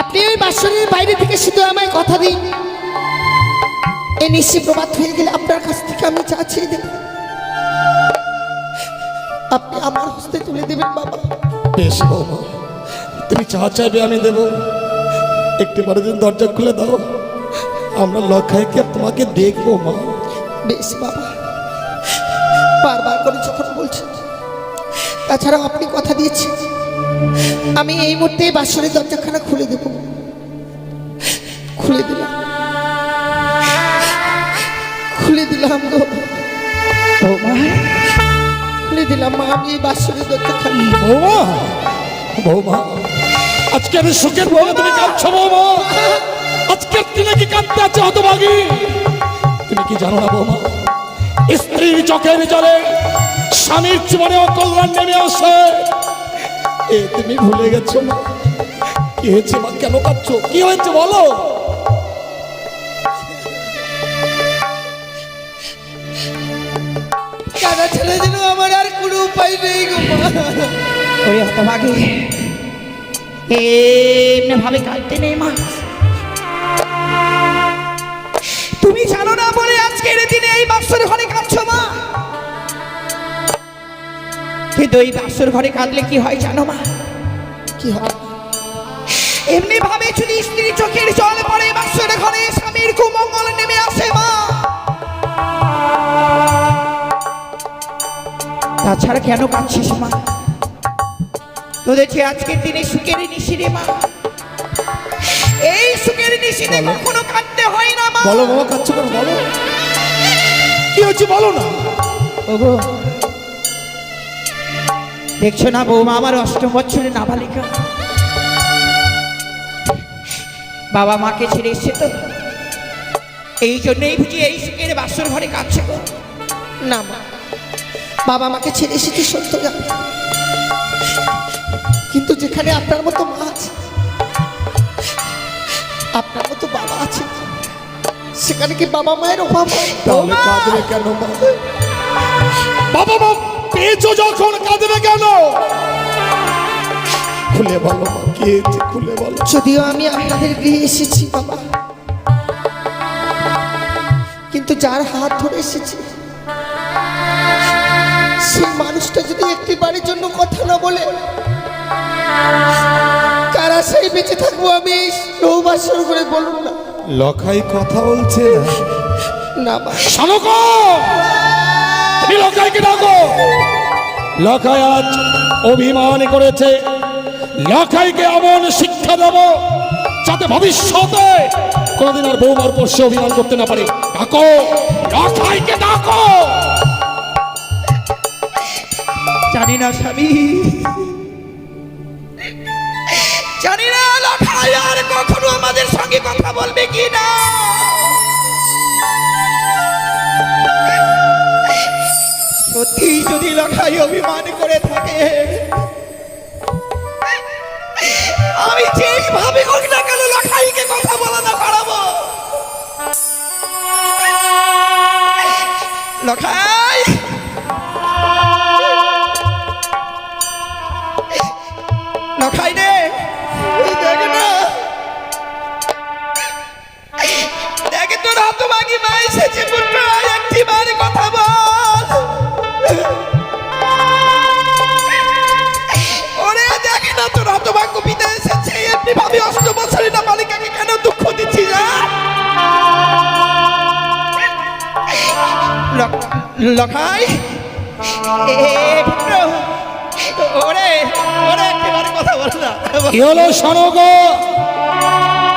আপনি ওই বাসরের বাইরে থেকে শুধু আমায় কথা দিন, এই নিশি প্রভাত হয়ে গেলে আপনার কাছ থেকে আমি চা চেয়ে দেব, আপনি আমার হস্তে তুলে দেবেন বাবা। বেশ বৌমা, তুমি চা চাইবে আমি দেব। একটু পরে দিন দরজা খুলে দাও, আমরা লখাইকে তোমাকে দেখবো মা। বেশ বাবা, বারবার করে যখন বলছেন, তাছাড়া আপনি কথা দিয়েছেন আমি এই মুহূর্তে বাসরের দরজাখানা খুলে দেব। খুলে দিলাম, খুলে দিলাম গো, খুলে দিলাম মা, আমি এই বাসরের দরজাখানা। বৌমা, বৌমা, আজকে আমি সুখের বলে তুমি কাঁদছো বৌমা? আজকের দিনে কি কাঁদতে আছে হতভাগী? তুমি কি জানো না বৌমা, স্ত্রীর চোখের জলে স্বামীর জীবনে অকল্যাণ নেমে আসে। এ তুমি ভুলে গেছো মা? কি হয়েছে মা, কেন কাঁদছো? কি হয়েছে বলো? কাদা ছেড়ে দিল, আমার আর কোনো উপায় নেই গো মা। ওরে হতভাগী, এমনি ভাবে কাঁদতে নেই মা। তুমি জানো না বলে আজকের দিনে এই বাসর ঘরে কাঁদছো মা। কিন্তু এই বাসর ঘরে কাঁদলে কি হয় জানো মা? কি হয়? এমনি ভাবে যদি স্ত্রী চোখের জল পড়ে বাসর ঘরে স্বামীর কুমঙ্গল নেমে আসে মা। তাছাড়া কেন কাঁদছিস মা? তোদের যে আজকের দিনে সুখের নিশিরে মা, বৃষ্টিতে কখনো কাটতে হয় না মা। বলো বাবা, কাচ্ছ কেন? বলো কি হচ্ছে, বলো না। ওগো, দেখছো না বৌমা আমার 8ম বছরের নাবালিকা, বাবা মাকে ছেড়ে এসছে তো, এই জন্যই বুঝি এই সুখের বাসর ঘরে কাটছে গো। না মা, বাবা মাকে ছেড়ে এসেছি সত্য জানি, কিন্তু যেখানে আপনার মতো মা আছে, আপনার মতো বাবা আছে, সেখানে কি বাবা মায়ের অভাব হয়? তাহলে কাঁদবে কেন মা? বাবা মা পেয়েছো যখন কাঁদবে কেন? খুলে বলো মা, কি হয়েছে খুলে বলো। যদিও আমি আপনাদের গৃহে এসেছি বাবা, কিন্তু যার হাত ধরে এসেছি সেই মানুষটা যদি একটি বাড়ির জন্য কথা না বলে, কারা সেই বেঁচে থাকবো আমি নৌবাসর করে বলুন না। লখাই কথা বলছে না মা, শানকো, তুমি লখাইকে ডাকো। লখাই আজ অভিমান করেছে, লখাইকে এমন শিক্ষা দেব যাতে ভবিষ্যতে কোনদিন আর বৌমার পোষ্যে অভিমান করতে না পারে। ডাকো, লখাইকে ডাকো। জানি না স্বামী, জানি না লখাই আর কখনো আমাদের সঙ্গে কথা বলবে কি না। সত্যি যদি লখাই অভিমান করে থাকে, আমি যেইভাবে হোক না কেন লখাইকে কথা বলা না করাবো। লখাই, লখাই রে, দেখ না, দেখ তোর হতভাগী মা এসেছে, পুত্র একটি বার কথা বল। ওরে দেখ না, তোর হতভাগ্য পিতা এসেছে, এমনি ভাবে 8 বছরের নাবালিকাকে কেন দুঃখ দিচ্ছিস? লখাই, পুত্র, ওরে ওরে একেবারে কথা বল না। কি হলো শানকো,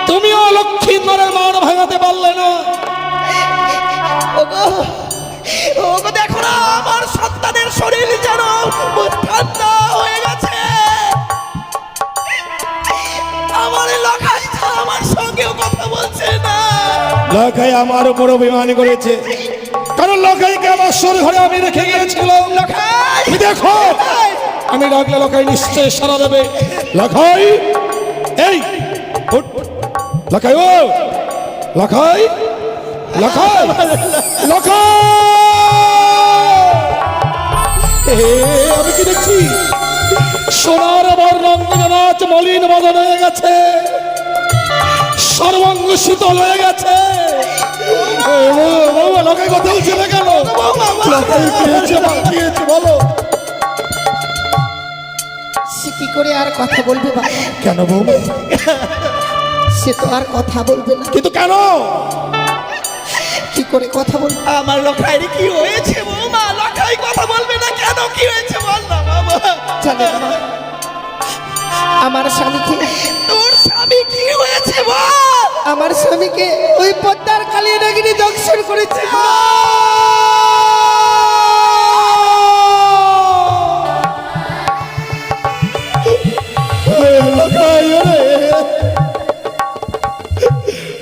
তুমিও লক্ষ্মীন্দরের মান ভাঙাতে পারলে না? ওগো, ওগো দেখো না, আমার সন্তানের শরীর যেন ঠান্ডা হয়ে গেছে। আমার লখাই আমার সঙ্গেও কথা বলছে না। লখাই আমার উপর অভিমান করেছে, কারণ লখাইকে আমার সর ঘরে আমি রেখে গিয়েছিলাম। লখাই, তুমি দেখো, আমি ডাকলে লখাই নিশ্চয় সারা দেবে। লখাই, এই উঠ। লখাই, ও লখাই, লখাই, লখাই, আমি কি দেখছি? সোনার বর্ণাঙ্গ নাচ মলিন মদন হয়ে গেছে, সর্বাঙ্গ শীতল হয়ে গেছে। লখাই কথা বলছে না কেন? লখাই কি হয়েছে, কি হয়েছে বলো। সে কি করে আর কথা বলবে বাবা? কেন বৌমা? সে তো আর কথা বলবে না। কিন্তু কেন? কি করে কথা বলবে? আমার লখাই কি হয়েছে বৌমা? লখাই কথা বলবে না কেন? কি হয়েছে বল না বাবা। জানেন মা, আমার স্বামীকে, তোর স্বামী কি হয়েছে বল। আমার স্বামীকে ওই পদ্মার কালিয়া নাগিনী দংশন করেছে।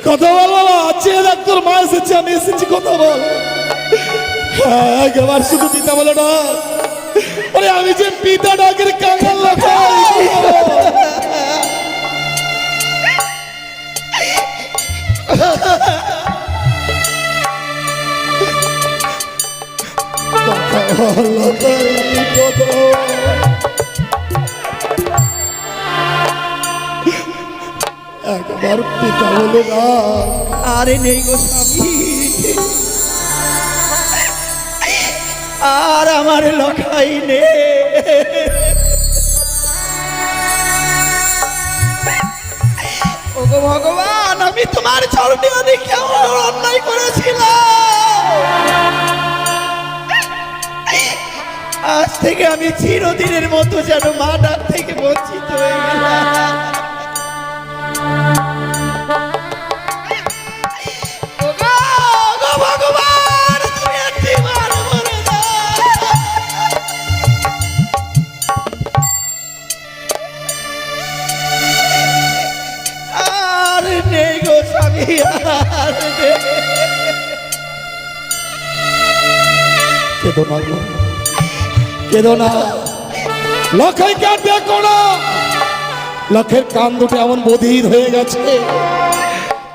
কথা বল বাবা, চেয়ে দেখ তোর মা এসেছে, আমি এসেছি, কথা বল। হ্যাঁ, একবার শুধু পিতা বলে না, আরে আমি যে পিতা ডাকের কাঙ্গাল লখাই। একবার পিতা বলে না। আরে নেই গো স্বামী, আর আমার লখাই নে। ওগো ভগবান, আমি তোমার চরণে অনেক কেমন অন্যায় করেছিলাম। আজ থেকে আমি চিরদিনের মতো যেন মা ডাক থেকে বঞ্চিত হয়ে গেলাম। নেই গো স্বামী, আর নেই। কেঁদো না গো, কেঁদো না। লক্ষাইকে আর দেখো না, লক্ষের কান দুটো এমন বধির হয়ে গেছে,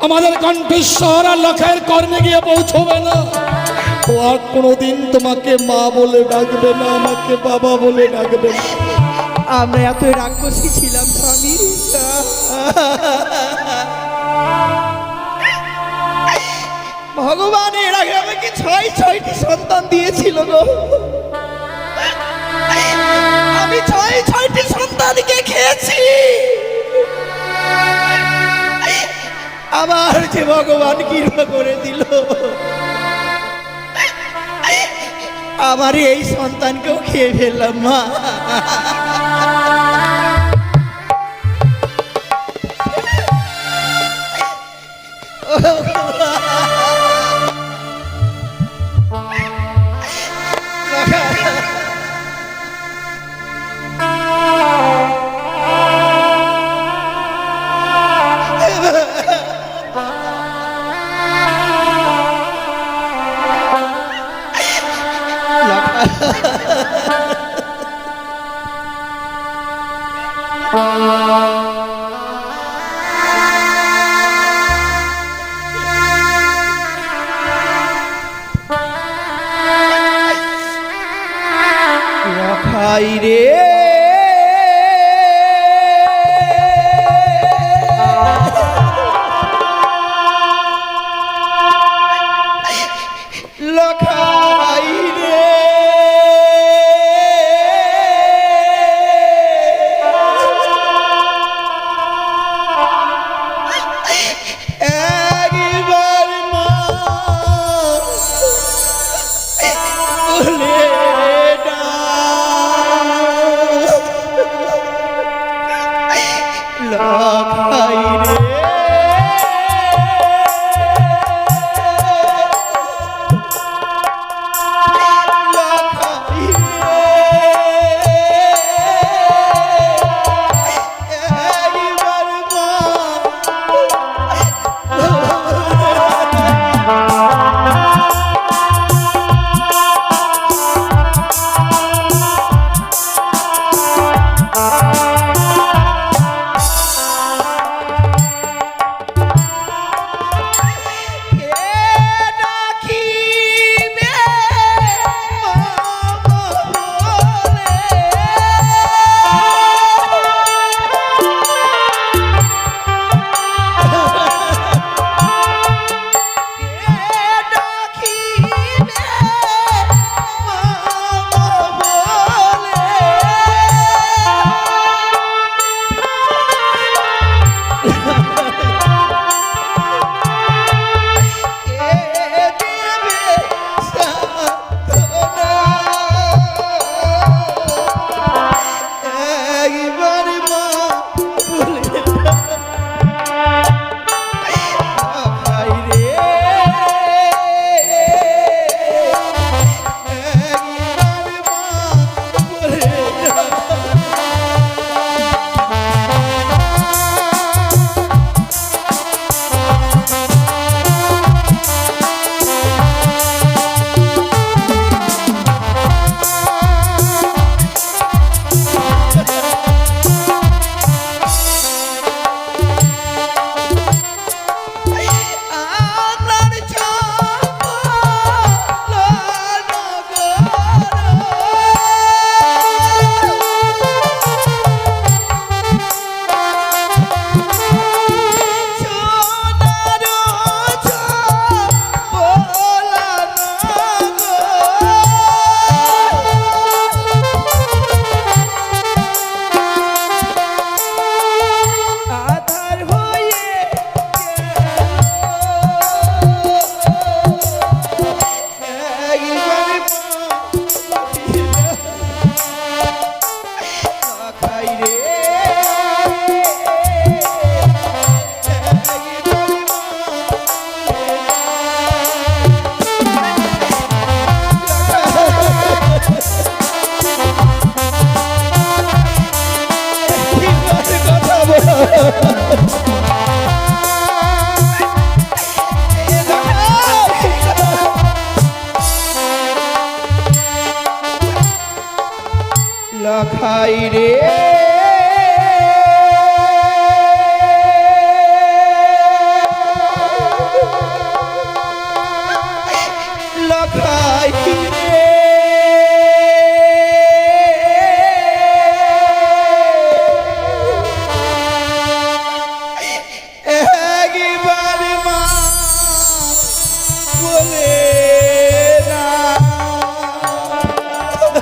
আমাদের কণ্ঠস্বর আর লক্ষের কর্ণে গিয়ে পৌঁছবে না। ও আর কোনোদিন তোমাকে মা বলে ডাকবে না, আমাকে বাবা বলে ডাকবে না। আমরা এত রাক্ষসী ছিলাম স্বামী, ভগবান এর আগে আমাকে ছয়টি সন্তান দিয়েছিল গো। আমি ছয়টি সন্তানকে খেয়েছি, আবার যে ভগবান কৃপা করে দিল, আমার এই সন্তানকেও খেয়ে ফেললাম মা।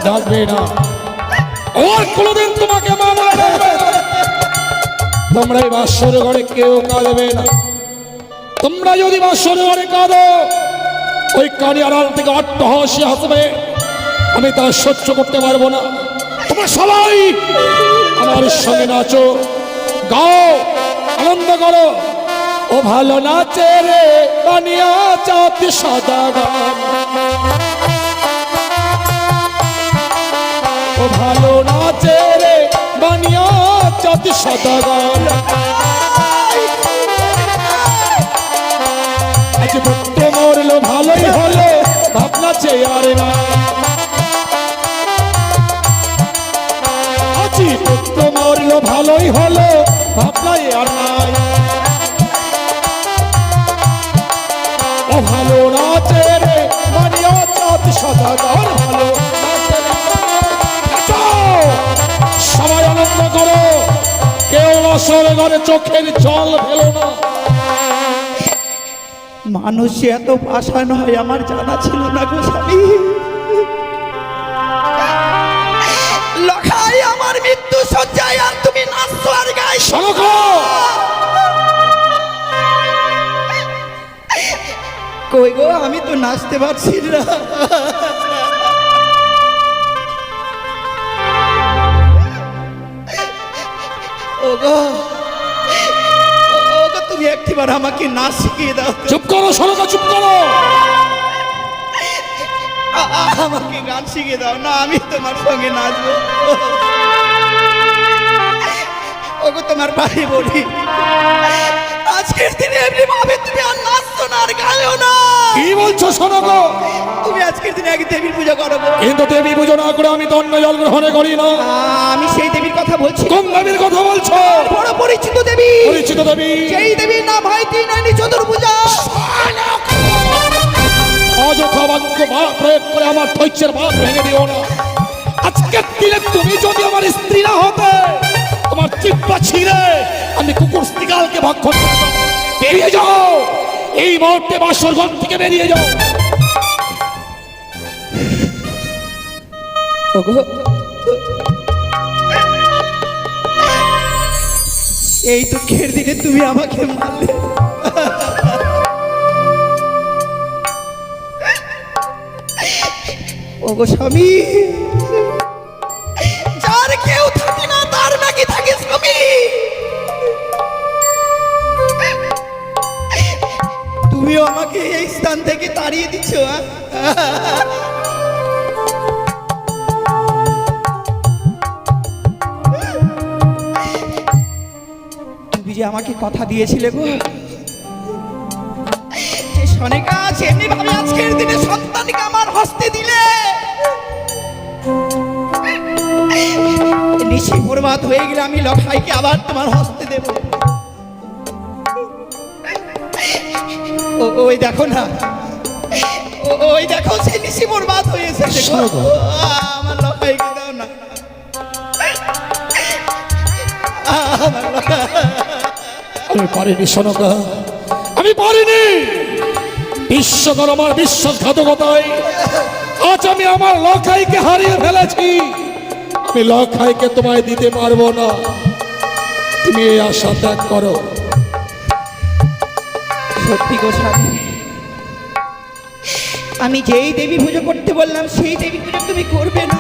ডাকবে না, আর কোনোদিন তোমাকে মা বলে ডাকবে না। তোমরা এই বাসর ঘরে কেউ কাঁদবে না। তোমরা যদি বাসর ঘরে কাঁদো, ওই কানি আড়াল থেকে অট্টহাসি হাসবে, আমি তা সহ্য করতে পারবো না। তোমরা সবাই আমার সঙ্গে নাচো, গাও, আনন্দ করো। ও ভালো নাচে রে বানিয়া চাঁদ সাদা গান, ও ভালো নাচে রে বানিয়া চাঁদ সাদা গান। আজ পুত্র মরলো ভালোই হলো, ভাবনা চেয়ারে না। আজ পুত্র মরলো ভালোই হলো, ভাবনাই আর নাই। ও ভালো নাচে রে বানিয়া চাঁদ সাদা গান, ভালো নাচে রে। নাচো, সবাই আনন্দ করো, কেউ আসলে ঘরে চোখের জল ফেলো না। মানুষ এত পাষাণ হয় আমার জানা ছিল না গো স্বামী। লখাই আমার মৃত্যু সজ্জায়, আর তুমি নাচছো আর গাইছো। শোনো গো, কই গো, আমি তো নাচতে পারছি না। ওগো, ওগো, তুমি একটিবার আমাকে নাচ শিখিয়ে দাও তো। চুপ করো, শোনো গো, চুপ করো। আমাকে গান শিখিয়ে দাও না, আমি তোমার সঙ্গে নাচবো। ওগো, তোমার পায়ে বলি, আজকের দিনে এমনি ভাবে তুমি আর নাচছো না, আর গায়ও না। কি বলছো শোনো গো? তুমি আজকের দিনে আগে দেবীর পূজা করো গো। কিন্তু দেবী পুজো না করে আমি তো অন্য জল গ্রহণ করি না। আমি সেই দেবীর কথা বলছি। কোন দেবীর কথা বলছো? বড় পরিচিত দেবী, পরিচিত দেবী। সেই দেবীর নাম হয় ত্রিনয়নী চতুর্ভুজা। অযথা বাক্য প্রয়োগ করে আমার ধৈর্যের বাঁধ ভেঙে দিও না। আজকের দিনে তুমি যদি আমার স্ত্রী না হতে, তোমার চিপ্পা ছিঁড়ে আমি কুকুর স্ত্রীকালকে ভক্ষণ করতাম। বেরিয়ে যাও, এই মুহূর্তে বাসর ঘর থেকে বেরিয়ে যাও। ওগো, এই দুঃখের দিনে তুমি আমাকে মারলে। ওগো স্বামী, যার কেউ থাকে না তার নাকি থাকে স্বামী। তুমিও আমাকে এই স্থান থেকে তাড়িয়ে দিচ্ছ। তুমি যে আমাকে কথা দিয়েছিলে গো, যে সনেকা এমনি ভাবে আজকের দিনে সন্তানকে আমার হস্তে দিলে, নিশি বরবাদ হয়ে গেলে আমি লখাইকে আবার তোমার হস্তে দেব। ওই দেখো না, ওই দেখো সে নিশি বরবাদ হয়েছে। আমার লখাইকে দাও না, আমার লখাই। আমি পারিনি সোনকা, আমি পারিনি। বিশ্বকর আমার বিশ্বাসঘাতকতায় আজ আমি আমার লখাইকে হারিয়ে ফেলেছি। আমি লখাইকে তোমায় দিতে পারবো না, তুমি এই আশা ত্যাগ করো। সত্যি গো স্বামী, আমি যেই দেবী পুজো করতে বললাম সেই দেবী পুজো তুমি করবে না।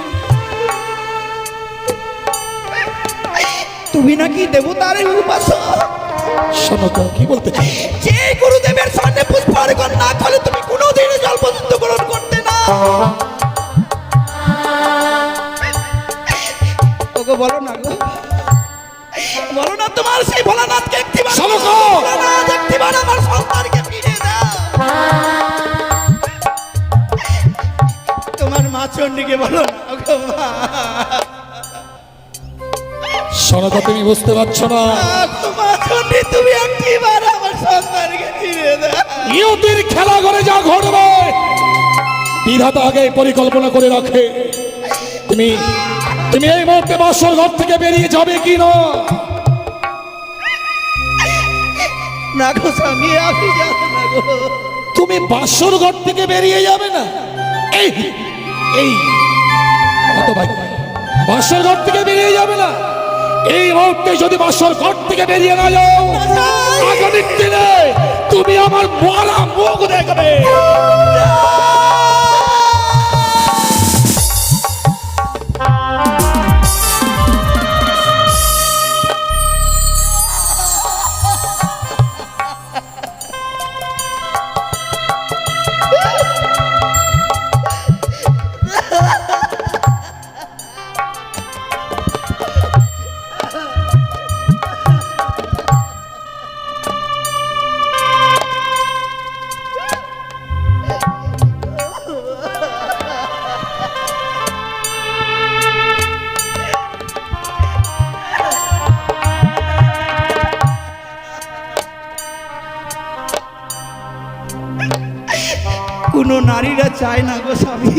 তুমি নাকি দেবতার উপাসক। সোনকা, কি বলতে চাও? যে গুরুদেবের সামনে পুষ্প অর্পণ না করলে তুমি কোনোদিন জল পর্যন্ত গ্রহণ করতে না। ওগো, বলো না গো, বলো না তোমার সেই ভোলানাথকে একটিবার, সোনকা! ভোলানাথ একটিবার আমার সন্তানকে ফিরিয়ে দাও। তোমার মা চণ্ডীকে বলো না গো, মা। সোনকা, তুমি বুঝতে পারছো না? মা চণ্ডী, তুমি একটিবার আমার সন্তানকে ফিরিয়ে দাও। নিয়তির খেলা ঘরে যা ঘটবে বিধাতা আগে পরিকল্পনা করে রাখে। তুমি তুমি এই মুহূর্তে বাসর ঘর থেকে বেরিয়ে যাবে কি না? না গো স্বামী, আমি যাব না গো। তুমি বাসর ঘর থেকে বেরিয়ে যাবে না? এই এই অত ভাই বাসর ঘর থেকে বেরিয়ে যাবে না। এই মুহূর্তে যদি বাসর ঘর থেকে বেরিয়ে না যাও, আগামী দিনে তুমি আমার মরা মুখ দেখবে। কোনো নারীরা চায় না গো স্বামী,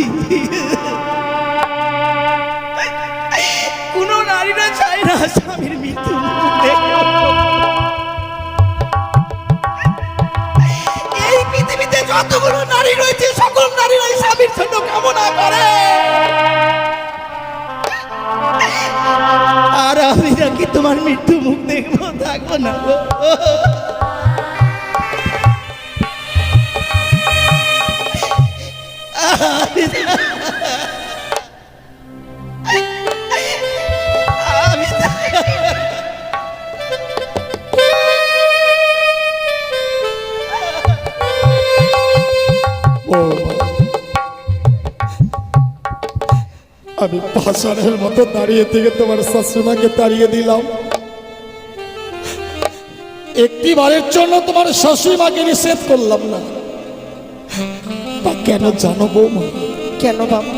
কোনো নারীরা চায় না স্বামীর মৃত্যু দেখে। এই পৃথিবীতে যতগুলো নারী রয়েছে সকল নারীরাই স্বামীর জন্য কামনা করে। আর আমি নাকি তোমার মৃত্যু মুখ দেখবো, থাকবো না গো। আমি পাষাণের মতো দাঁড়িয়ে থেকে তোমার শাশুড়াকে তাড়িয়ে দিলাম। একটি বারের জন্য তোমার শাশুড়ি মাকে নিষেধ করলাম না। তা কেন জানো বৌমা? কেন বাবা?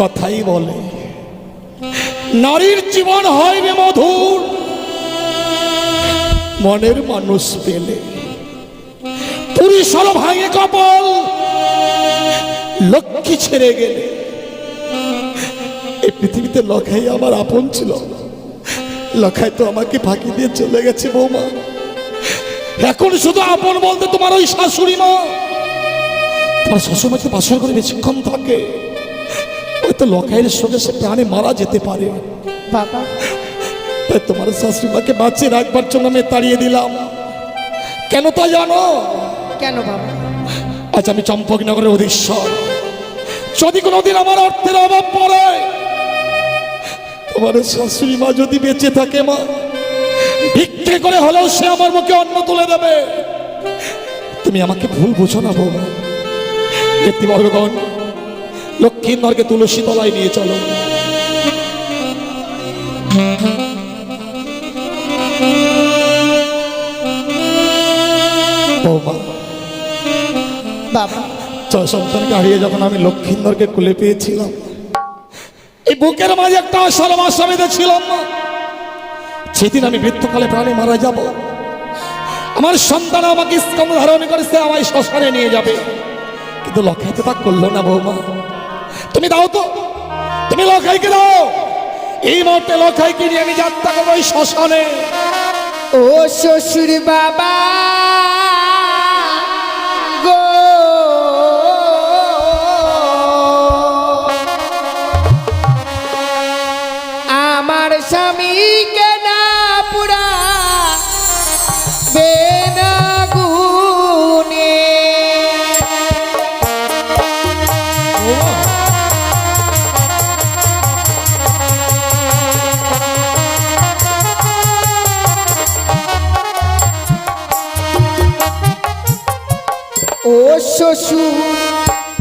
কথাই বলে নারীর জীবন হয় রে মধুর, মনের মানুষ পেলে। পুরুষ হলো ভাঙে কপাল, লক্ষ্মী ছেড়ে গেলে। এই পৃথিবীতে লখাই আমার আপন ছিল, লখাই তো আমাকে ফাঁকি দিয়ে চলে গেছে বৌমা। এখন শুধু আপন বলতে তোমার ওই শাশুড়ি মা। তোমার শ্বশুরমাকে বাসর করে বেশিক্ষণ থাকে, ওই তো লখাইয়ের সঙ্গে সে প্রাণে মারা যেতে পারে বাবা। তাই তোমার শাশুড়িমাকে বাঁচিয়ে রাখবার জন্য আমি তাড়িয়ে দিলাম। কেন তা জানো? কেন বাবা? আজ আমি চম্পকনগরের অধীশ্বর। যদি কোনোদিন আমার অর্থের অভাব পড়ে, তোমার শাশুড়ি মা যদি বেঁচে থাকে মা, ভিক্ষে করে হলেও সে আমার মুখে অন্ন তুলে দেবে। তুমি আমাকে ভুল বুঝো না বৌমা। ব্যক্তিবর্গগণ, লক্ষ্মীর নরকে তুলসী তলায় নিয়ে চলো। বৌমা, বাবা, ছয় সন্তানকে হারিয়ে যখন আমি লক্ষ্মীন্দরকে কুলে পেয়েছিলাম, এই বুকের মাঝে একটা আশার আশা বেঁধেছিলাম না, সেদিন আমি মৃত্যুকালে প্রাণে মারা যাব। আমার সন্তান আমাকে স্কন্ধ ধারণ করেছে, আমায় শ্মশানে নিয়ে যাবে। কিন্তু লখাই তো তা করলো না বৌমা। তুমি দাও তো, তুমি লখাইকে দাও। এই মুহূর্তে লখাইকে নিয়ে আমি যাত্রা করবো ওই শ্মশানে। ও শ্বশুর বাবা গো, আমার স্বামীকে না পুরা বেনাগুনে। ও শ্বশুর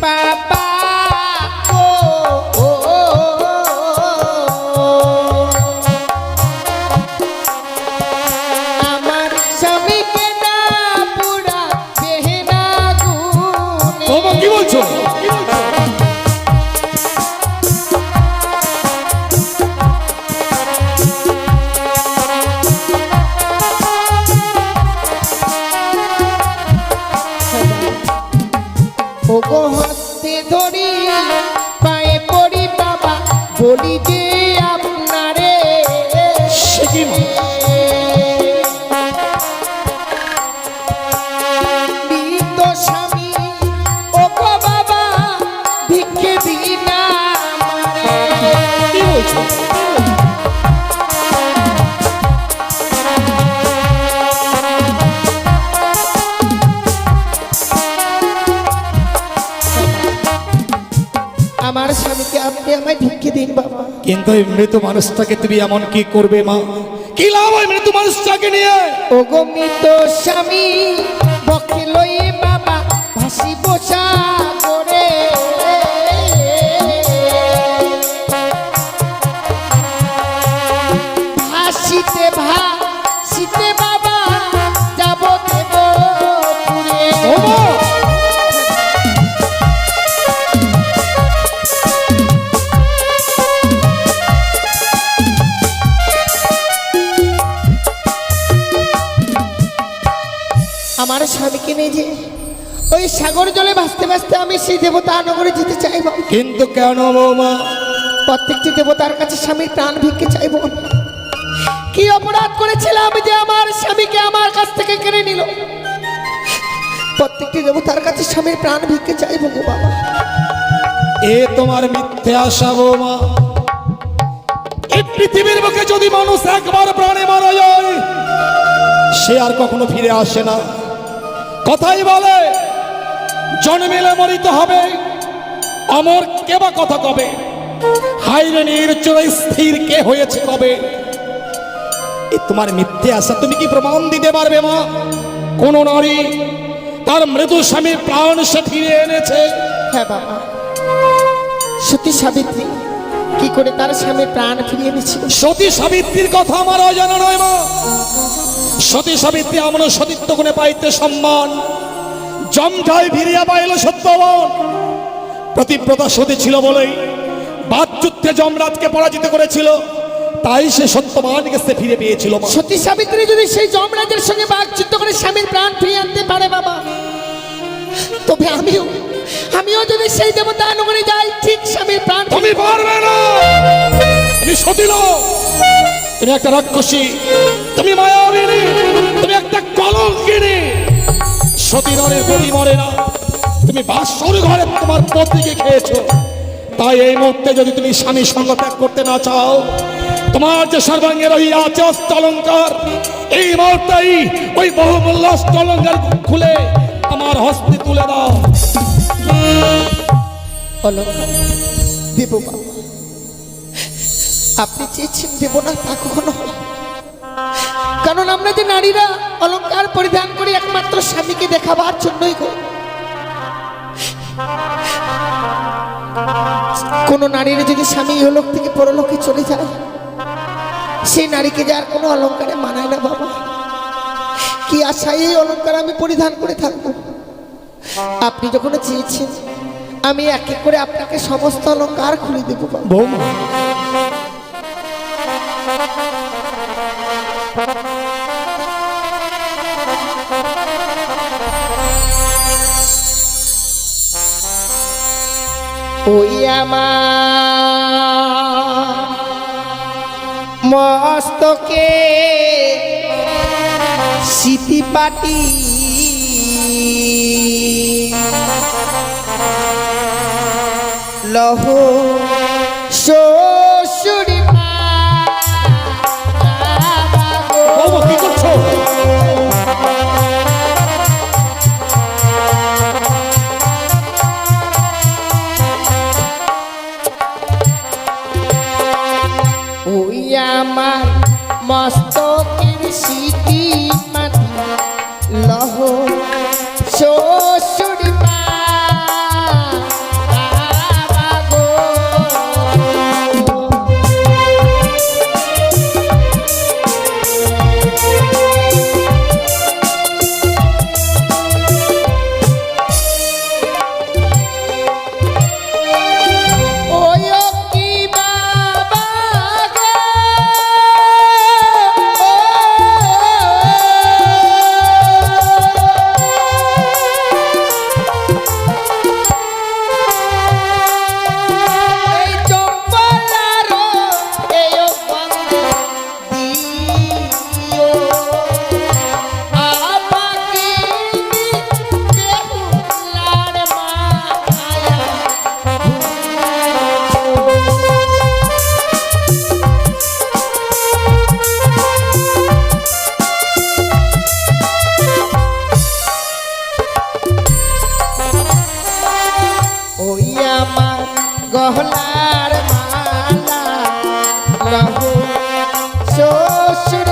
বাবা গো, আমার স্বামীকে না পুরা বেনাগুনে। বৌমা কি বলছো? ওগো হাতে ধরি পায়ে পড়ি বাবা, বলি যে আপনারে সে কি মা? মৃত স্বামী ওগো বাবা ভিক্ষে দিনা আপনি আমায় ভিক্ষে দিন বাবা। কিন্তু এই মৃত মানুষটাকে তুমি এমন কি করবে মা? কি লাভ ওই মৃত মানুষটাকে নিয়ে? ওগো মৃত স্বামী বকে লই বাবা ভাসি বসা করে, ভাসিতে ভাসিতে বাবা যাব দেব পুরে। ও মা! আমার স্বামীকে নিয়ে যে ওই সাগর জলে ভাসতে ভাসতে আমি সেই দেবতা নগরে যেতে চাইব। কিন্তু কেন বৌমা? প্রত্যেকটি দেবতার কাছে স্বামীর প্রাণ ভিক্ষে চাইব। কি অপরাধ করেছিলাম যে আমার স্বামীকে আমার কাছ থেকে কেড়ে নিল? প্রত্যেকটি দেবতার কাছে স্বামীর প্রাণ ভিক্ষে চাইব গো বাবা। এ তোমার মিথ্যে আশা বৌমা। এই পৃথিবীর বুকে যদি মানুষ একবার প্রাণে মারা যায় সে আর কখনো ফিরে আসে না। কথাই বলে জন্মেলে মরিতে হবে, অমর কে বা কথা কবে? হাইরে নির্চর স্থির কে হয়েছে কবে? এ তোমার মিথ্যে আশা তুমি কি প্রমাণ দিতে পারবে মা? কোন নারী তার মৃত স্বামীর প্রাণ সে ফিরে এনেছে? হ্যাঁ বাবা, সতী সাবিত্রী কি করে তার স্বামীর প্রাণ ফিরিয়ে এনেছিল। সতী সাবিত্রীর কথা আমার অজানা নয় মা। সতী সাবিত্রী আমরা সতীত্ব গুণে পাইতে সম্মান, জমঝাই ফিরিয়া পাইল সত্যবান। প্রতিব্রতা সতী ছিল বলেই বাকযুদ্ধে যমরাজকে পরাজিত করেছিল, তাই সে সত্যবানকে সে ফিরে পেয়েছিল মা। সতী সাবিত্রী যদি সেই যমরাজের সঙ্গে বাকযুদ্ধ করে স্বামীর প্রাণ ফিরিয়ে আনতে পারে বাবা, তবে আমিও যদি সেই দেবতা নগরে যাই ঠিক স্বামীর প্রাণ। তুমি পারবে না, তুমি সতী নও, তুমি একটা রাক্ষসী, তুমি মায়াবিনী, তুমি একটা কলঙ্কিনী। সতী নরের গতি মরে না, তুমি বাসর ঘরে তোমার পত্নীকে খেয়েছো। তাই এই মুহূর্তে যদি তুমি স্বামী সঙ্গ ত্যাগ করতে না চাও, তোমার যে সর্বাঙ্গে রহিয়া আছে অষ্টলঙ্কার, এই মুহূর্তেই ওই বহুমূল্য অষ্টলঙ্কার খুলে আমার হস্তে তুলে দাও। অলঙ্কার দেব বাবা, আপনি চেয়েছেন দেব না তা কখনো হয়? কারণ আমরা যে নারীরা অলঙ্কার পরিধান করি একমাত্র স্বামীকে দেখাবার জন্যই গো। কোন নারীর যদি স্বামী ইহলোক থেকে পরলোকে চলে যায়, সেই নারীকে যার কোনো অলঙ্কারে মানায় না বাবা। কি আশায় এই অলঙ্কার আমি পরিধান করে থাকবো? আপনি যখন চেয়েছেন আমি এক এক করে আপনাকে সমস্ত অলঙ্কার খুলে দেবো বাবা। বৌমা, ওই আমার মস্তকে স্মৃতি পাটি লহ শ্বশুরি বৌমা কি করছো? ওই আমার মস্তকের স্মৃতি মাটি লহ শ্বশুর গহলার মালা লহো শ্বশুর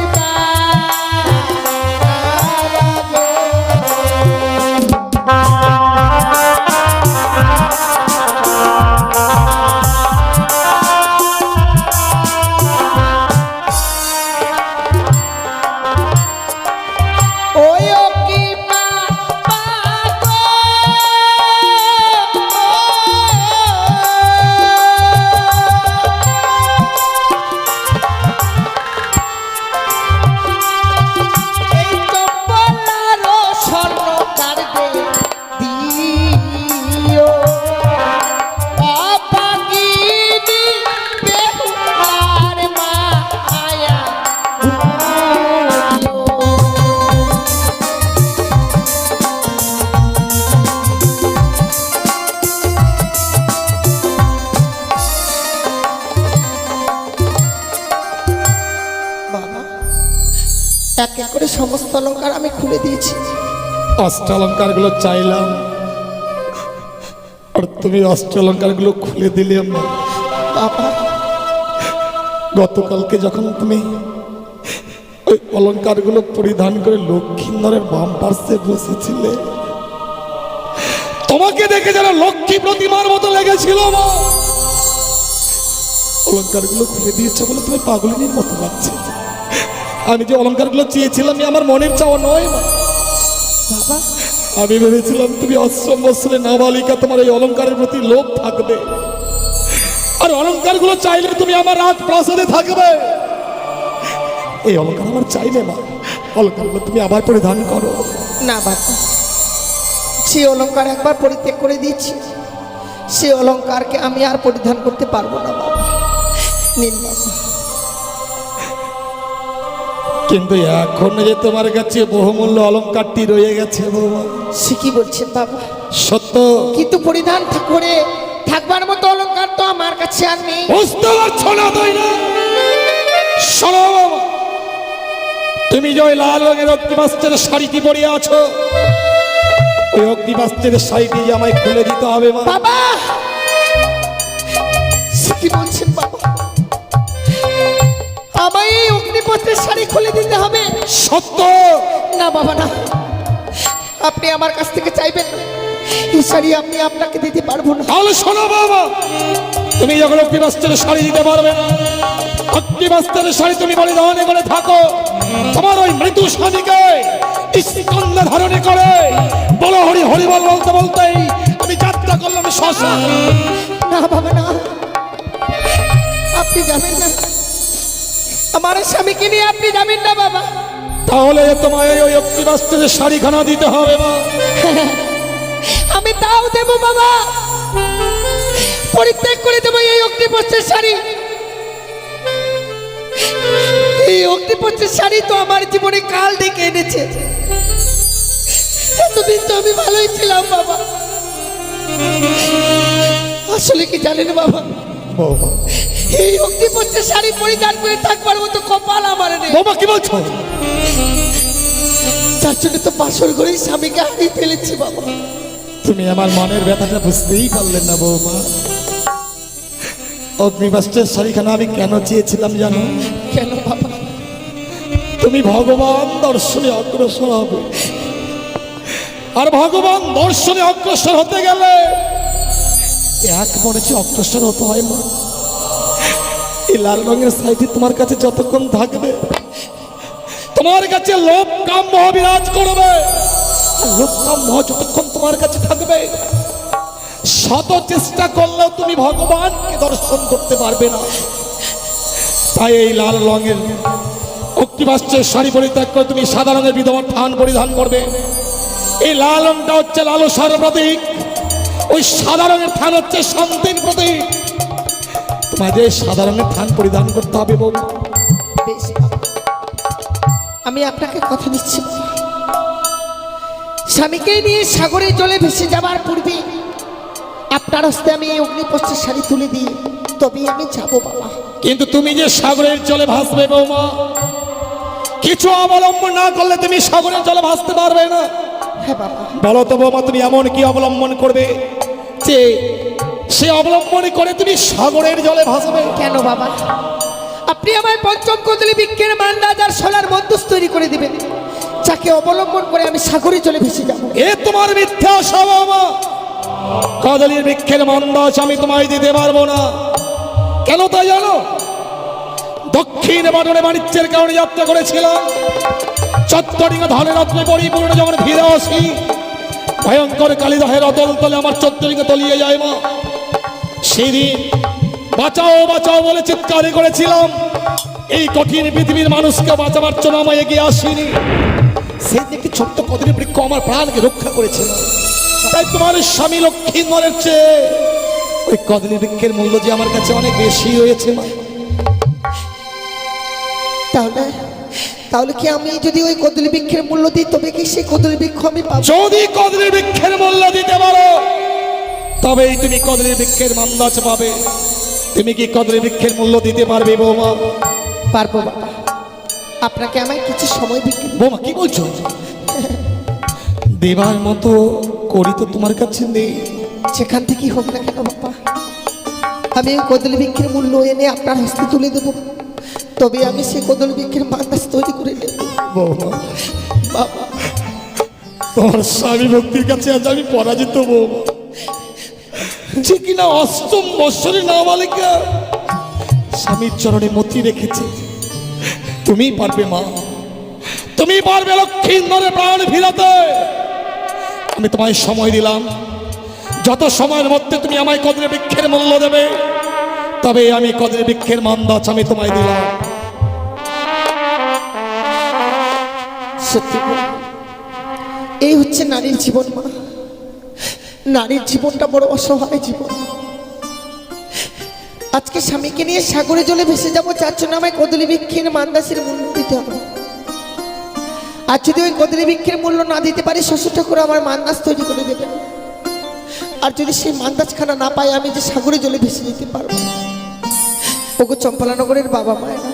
এক এক করে সমস্ত অলঙ্কার আমি খুলে দিয়েছি। অষ্টলঙ্কার গুলো চাইলাম, আর তুমি অষ্টলঙ্কার গুলো খুলে দিলে না। বাবা গতকালকে যখন তুমি ওই অলঙ্কার গুলো পরিধান করে লক্ষ্মীন্দরের বাম পার্শ্বে বসেছিলে, তোমাকে দেখে যেন লক্ষ্মী প্রতিমার মতো লেগেছিল মা। অলঙ্কার গুলো খুলে দিয়েছে বলে তুমি পাগলিনীর মতো লাগছে। আমি যে অলঙ্কার গুলো চেয়েছিলাম আমার মনের চাওয়া নয় মা। বাবা আমি ভেবেছিলাম তুমি অষ্টম বৎসরে নাবালিকা, তোমার এই অলঙ্কারের প্রতি লোভ থাকবে, আর অলঙ্কার গুলো চাইলে তুমি আমার রাত প্রাসাদে থাকবে। এই অলঙ্কার আমার চাইলে মা, অলঙ্কার গুলো তুমি আবার পরিধান করো। না বাবা, সে অলঙ্কার একবার পরিত্যাগ করে দিয়েছি, সে অলঙ্কারকে আমি আর পরিধান করতে পারবো না বাবা। নিন বাবা। কিন্তু এখন যে তোমার কাছে বহুমূল্য অলঙ্কারটি রয়ে গেছে বাবা। সে কি বলছেন বাবা? সত্য, কিন্তু পরিধান করে থাকবার মতো অলঙ্কার তো আমার কাছে আর নেই। বুঝতে পারছো না তাই না? শোনো বাবা, তুমি যে ওই লাল রঙের অগ্নিবাস্ত্রের শাড়িটি পরে আছো, ওই অগ্নিবাস্ত্রের শাড়িটি যে আমায় খুলে দিতে হবে মা। বাবা সে কি বলছেন বাবা? আমায় এই অগ্নিপত্রের শাড়ি খুলে দিতে হবে? সত্য। না বাবা না, আপনি আমার কাছ থেকে চাইবেন না, এই শাড়ি আমি আপনাকে দিতে পারবো না। তাহলে শোনো বাবা, তুমি যখন অগ্নিবাস্ত্রের শাড়ি দিতে পারবে না, অগ্নিবাস্ত্রের শাড়ি তুমি পরিধানে করে থাকো, তোমার ওই মৃত্যু স্বামীকে স্কন্ধে ধারণে করে বলো হরি হরি বল বলতে বলতেই আমি যাত্রা করলাম শ্মশান। না বাবা না, আপনি যাবেন না, আমার স্বামীকে নিয়ে আপনি যাবেন না বাবা। তাহলে তোমায় ওই অগ্নিবাস্ত্রের শাড়িখানা দিতে হবে মা। আমি তাও দেবো বাবা, পরিত্যাগ করে দেবো এই অগ্নিপত্রের শাড়ি। এই অগ্নিপত্রের শাড়ি তো আমার জীবনে কাল ডেকে এনেছে। এতদিন তো আমি ভালোই ছিলাম বাবা। আসলে কি জানেন বাবা, বাবা এই অগ্নিপত্রের শাড়ি পরিধান করে থাকবার মতো কপাল আমার নেই। বাবা কি বলছো? যার জন্য তো বাসর ঘরেই স্বামীকে হারিয়ে ফেলেছি বাবা। তুমি আমার মনের ব্যথাটা বুঝতেই পারলেন না বৌমা। অগ্নিবাস্ত্রের শাড়িখানা আমি কেন চেয়েছিলাম জানো? কেন বাবা? তুমি ভগবান দর্শনে অগ্রসর হবে, আর ভগবান দর্শনে অগ্রসর হতে গেলে এক মনে অগ্রসর হতে হয় মা। এই লাল রঙের শাড়িটি তোমার কাছে যতক্ষণ থাকবে, তোমার কাছে লোভ কাম মোহ বিরাজ করবে। লোভ কাম মোহ যতক্ষণ তোমার কাছে থাকবে, শত চেষ্টা করলেও তুমি ভগবানকে দর্শন করতে পারবে না। তাই এই লাল রঙের অগ্নিবাস্ত্রের শাড়ি পরিত্যাগ করে তুমি সাদা রঙের বিধবার থান পরিধান করবে। এই লাল রঙটা হচ্ছে লালসার প্রতীক, ওই সাদা রঙের থান হচ্ছে শান্তির প্রতীক। তোমাদের সাদা রঙের থান পরিধান করতে হবে বৌমা। বেশ বাবা, আমি আপনাকে কথা দিচ্ছি, স্বামীকে নিয়ে সাগরে জলে ভেসে যাবার পূর্বে আপনার হস্তে আমি এই অগ্নিপত্রের শাড়ি তুলে দিই, তবেই আমি যাবো বাবা। কিন্তু তুমি যে সাগরের জলে ভাসবে বৌমা, কিছু অবলম্বন না করলে তুমি সাগরের জলে ভাসতে পারবে না। হ্যাঁ বাবা। বলো তো বৌমা, তুমি এমন কি অবলম্বন করবে যে সে অবলম্বন করে তুমি সাগরের জলে ভাসবে। কেন বাবা, আপনি আমায় পঞ্চম কদলি বৃক্ষের মান্দাজ আর সোলার মধ্যস্থ তৈরি করে দিবেন, যাকে অবলম্বন করে আমি সাগরে চলে ভেসে যাব? এ তোমার মিথ্যা স্বভাব। কদলীর বৃক্ষের মন্দাজ আমি তোমায় দিতে পারবো না। কেন তা জানো? দক্ষিণ বাটনে বাণিজ্যের কারণে যাত্রা করেছিলাম, চত্বরিঙ্গা ধনের রত্নে পরিপূর্ণ যখন ফিরে আসি, ভয়ঙ্কর কালীদহের অতল তলে আমার চত্বরিঙ্গা তলিয়ে যায় মা। সেদিন বাঁচাও বাঁচাও বলে চিৎকার করেছিলাম, এই কঠিন পৃথিবীর মানুষকে বাঁচাবার জন্য আমায় এগিয়ে আসিনি। সেদিন একটি ছোট্ট কদলী বৃক্ষ আমার প্রাণকে রক্ষা করেছিল। তাই তোমার স্বামী লক্ষ্মীধরের চেয়ে ওই কদলী বৃক্ষের মূল্য যে আমার কাছে অনেক বেশি হয়েছে মা। তাহলে তাহলে কি আমি যদি ওই কদলী বৃক্ষের মূল্য দিই, তবে কি সেই কদলী বৃক্ষ আমি পাবো? যদি কদলী বৃক্ষের মূল্য দিতে পারো তবেই তুমি কদলী বৃক্ষের মান্দাজ পাবে। তুমি কি কদলী বৃক্ষের মূল্য দিতে পারবে বৌমা? পারবো বাবা, আপনাকে আমায় কিছু সময় দিতে। বৌমা কি বলছো? দেবার মতো করি তো তোমার কাছে নেই। যেখান থেকেই হোক না কেন বাবা, আমি ওই কদলী বৃক্ষের মূল্য এনে আপনার হস্তে তুলে দেবো, তবে আমি সেই কদলী বৃক্ষের মান্দাজ তৈরি করে নেব। বৌমা বাবা, তোমার স্বামী ভক্তির কাছে আজ আমি পরাজিত বৌমা। যে কিনা অষ্টম বৎসরের নাবালিকা স্বামীর চরণে মতি রেখেছে। তুমি পারবে মা, তুমি পারবে লক্ষ্মীধরের প্রাণ ফিরাতে। আমি তোমায় সময় দিলাম, যত সময়ের মধ্যে তুমি আমায় কদলী বৃক্ষের মূল্য দেবে, তবে আমি কদলী বৃক্ষের মান্দাজ আমি তোমায় দিলাম। সত্যি গো, এই হচ্ছে নারীর জীবন মা। নারীর জীবনটা বড় অসহায় জীবন। আজকে স্বামীকে নিয়ে সাগরে জলে ভেসে যাবো, যার জন্য আমায় কদলী বৃক্ষের মান্দাসের মূল্য দিতে হবে। আর যদি ওই কদলী বৃক্ষের মূল্য না দিতে পারি, শ্বশুর ঠাকুর আমার মান্দাস তৈরি করে দেবেন। আর যদি সেই মান্দাজখানা না পাই, আমি যে সাগরে জলে ভেসে যেতে পারবো। ওগো চম্পলানগরের বাবা মায়েরা,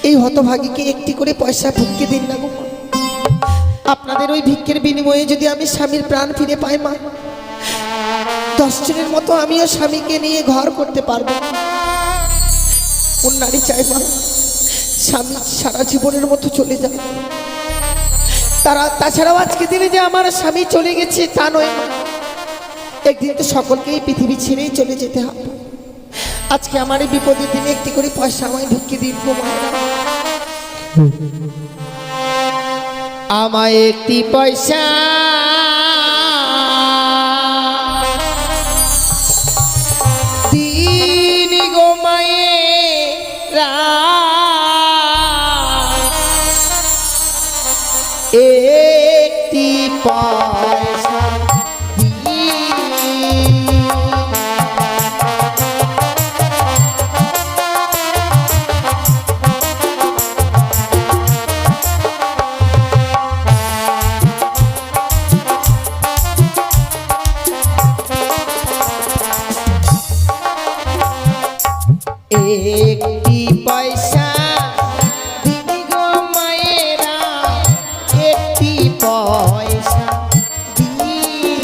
এই হতভাগীকে একটি করে পয়সা ভিক্ষে দিন না গো। আপনাদের ওই ভিক্ষের বিনিময়ে যদি আমি স্বামীর প্রাণ ফিরে পাই মা, 10 জনের মতো আমিও স্বামীকে নিয়ে ঘর করতে পারবো। কোন নারী চাই মা স্বামী সারা জীবনের মতো চলে যায়? তাছাড়াও আজকে দিনে যে আমার স্বামী চলে গেছে তা নয় মা, একদিন তো সকলকেই পৃথিবী ছেড়েই চলে যেতে হবে। আজকে আমার এই বিপদের দিনে একটি করে পয়সা আমায় ভিক্ষে দিন গো মায়েরা। আমায় একটি পয়সা দিন গো মায়েরা, একটি পয়সা একটি পয়সা দিন গো মায়েরা, একটি পয়সা দিন।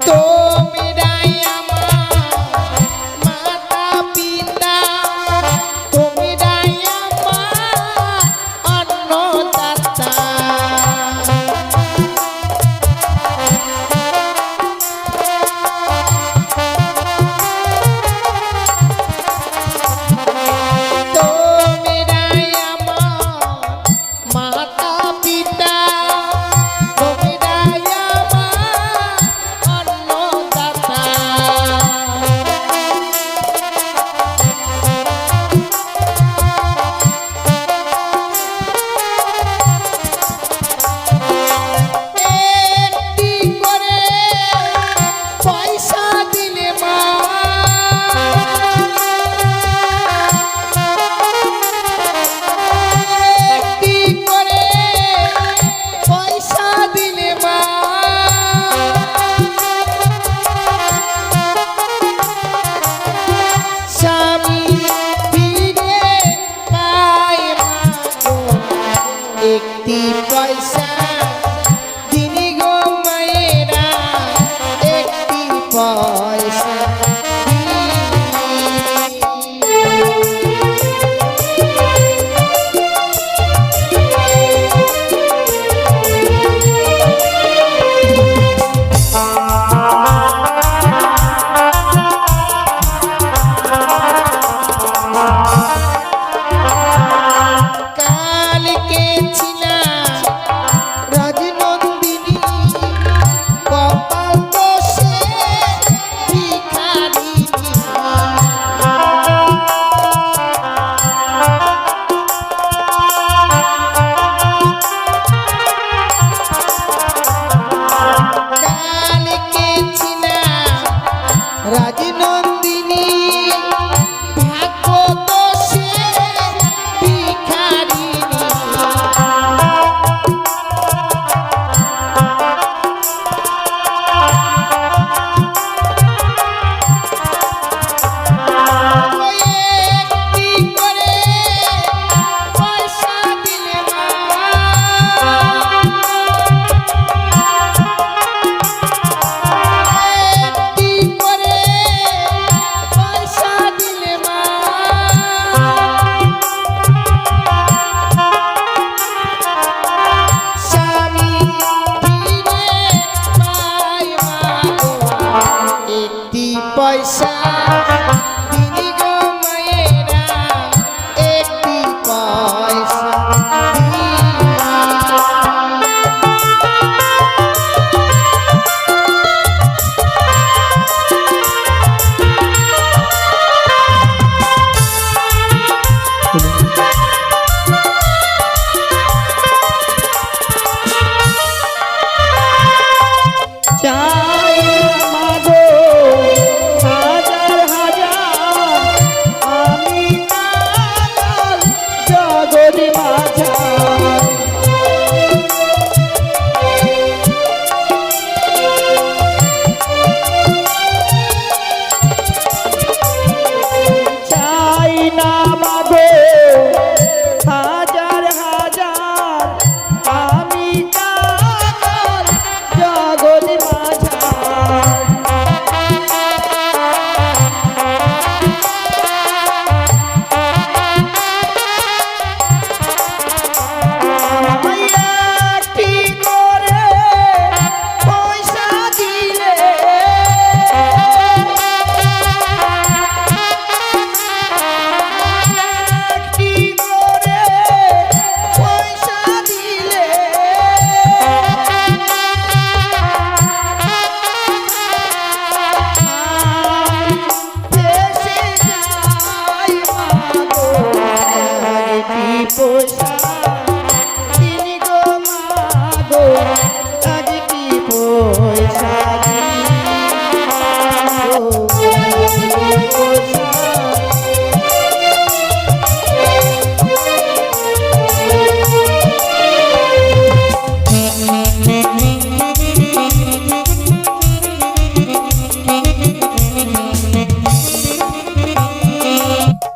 তোমরাই আমার মাতা পিতা, তোমরাই আমার অন্নদাতা, একটি পয়সা দিনি গো মায়েরা, একটি পয়সা দিনি। কালকে ছিলাম রাজনন্দিনী, কপাল দোষে ভিখারিনী। কালকে ছিলাম রাজনন্দিনী, ভাগ্য দোষে ভিখারিনী। একটি করে পয়সা দিলে মা, একটি করে পয়সা দিলে মা, স্বামী ফিরে পায় মা গো, একটি পয়সা দিনি গো মায়েরা, একটি পয়সা দিনি। চাই মাগো হাজার হাজার, আমি কাঙাল জগৎ মাঝার। চাই না মাগো হাজার হাজার, আমি কাঙাল জগৎ মাঝার। একটি করে পয়সা দিলে, একটি করে পয়সা দিলে, দেশে যাই মাগো, একটি পয়সা দিনি গো মাগো, একটি পয়সা দিনি গো, একটি পয়সা।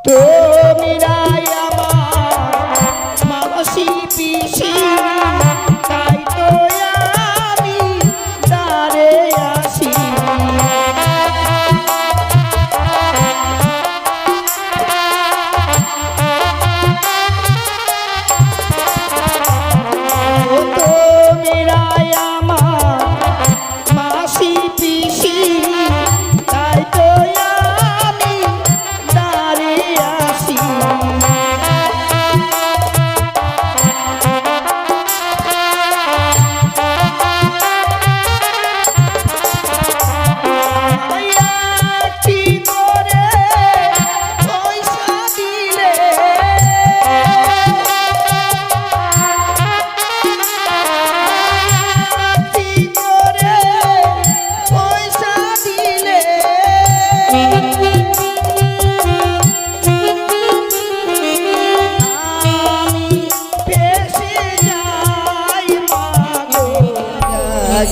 তোমিরাই আমার মাসি পিসি, তাই তো আমি তারে আসি। ও তোমিরাই আমার মাসি পিসি, তাই তো আমি তারে আসি। একটি করে পয়সা দিলে, একটি করে পয়সা দিলে, আমি পেশে যাই মাগো,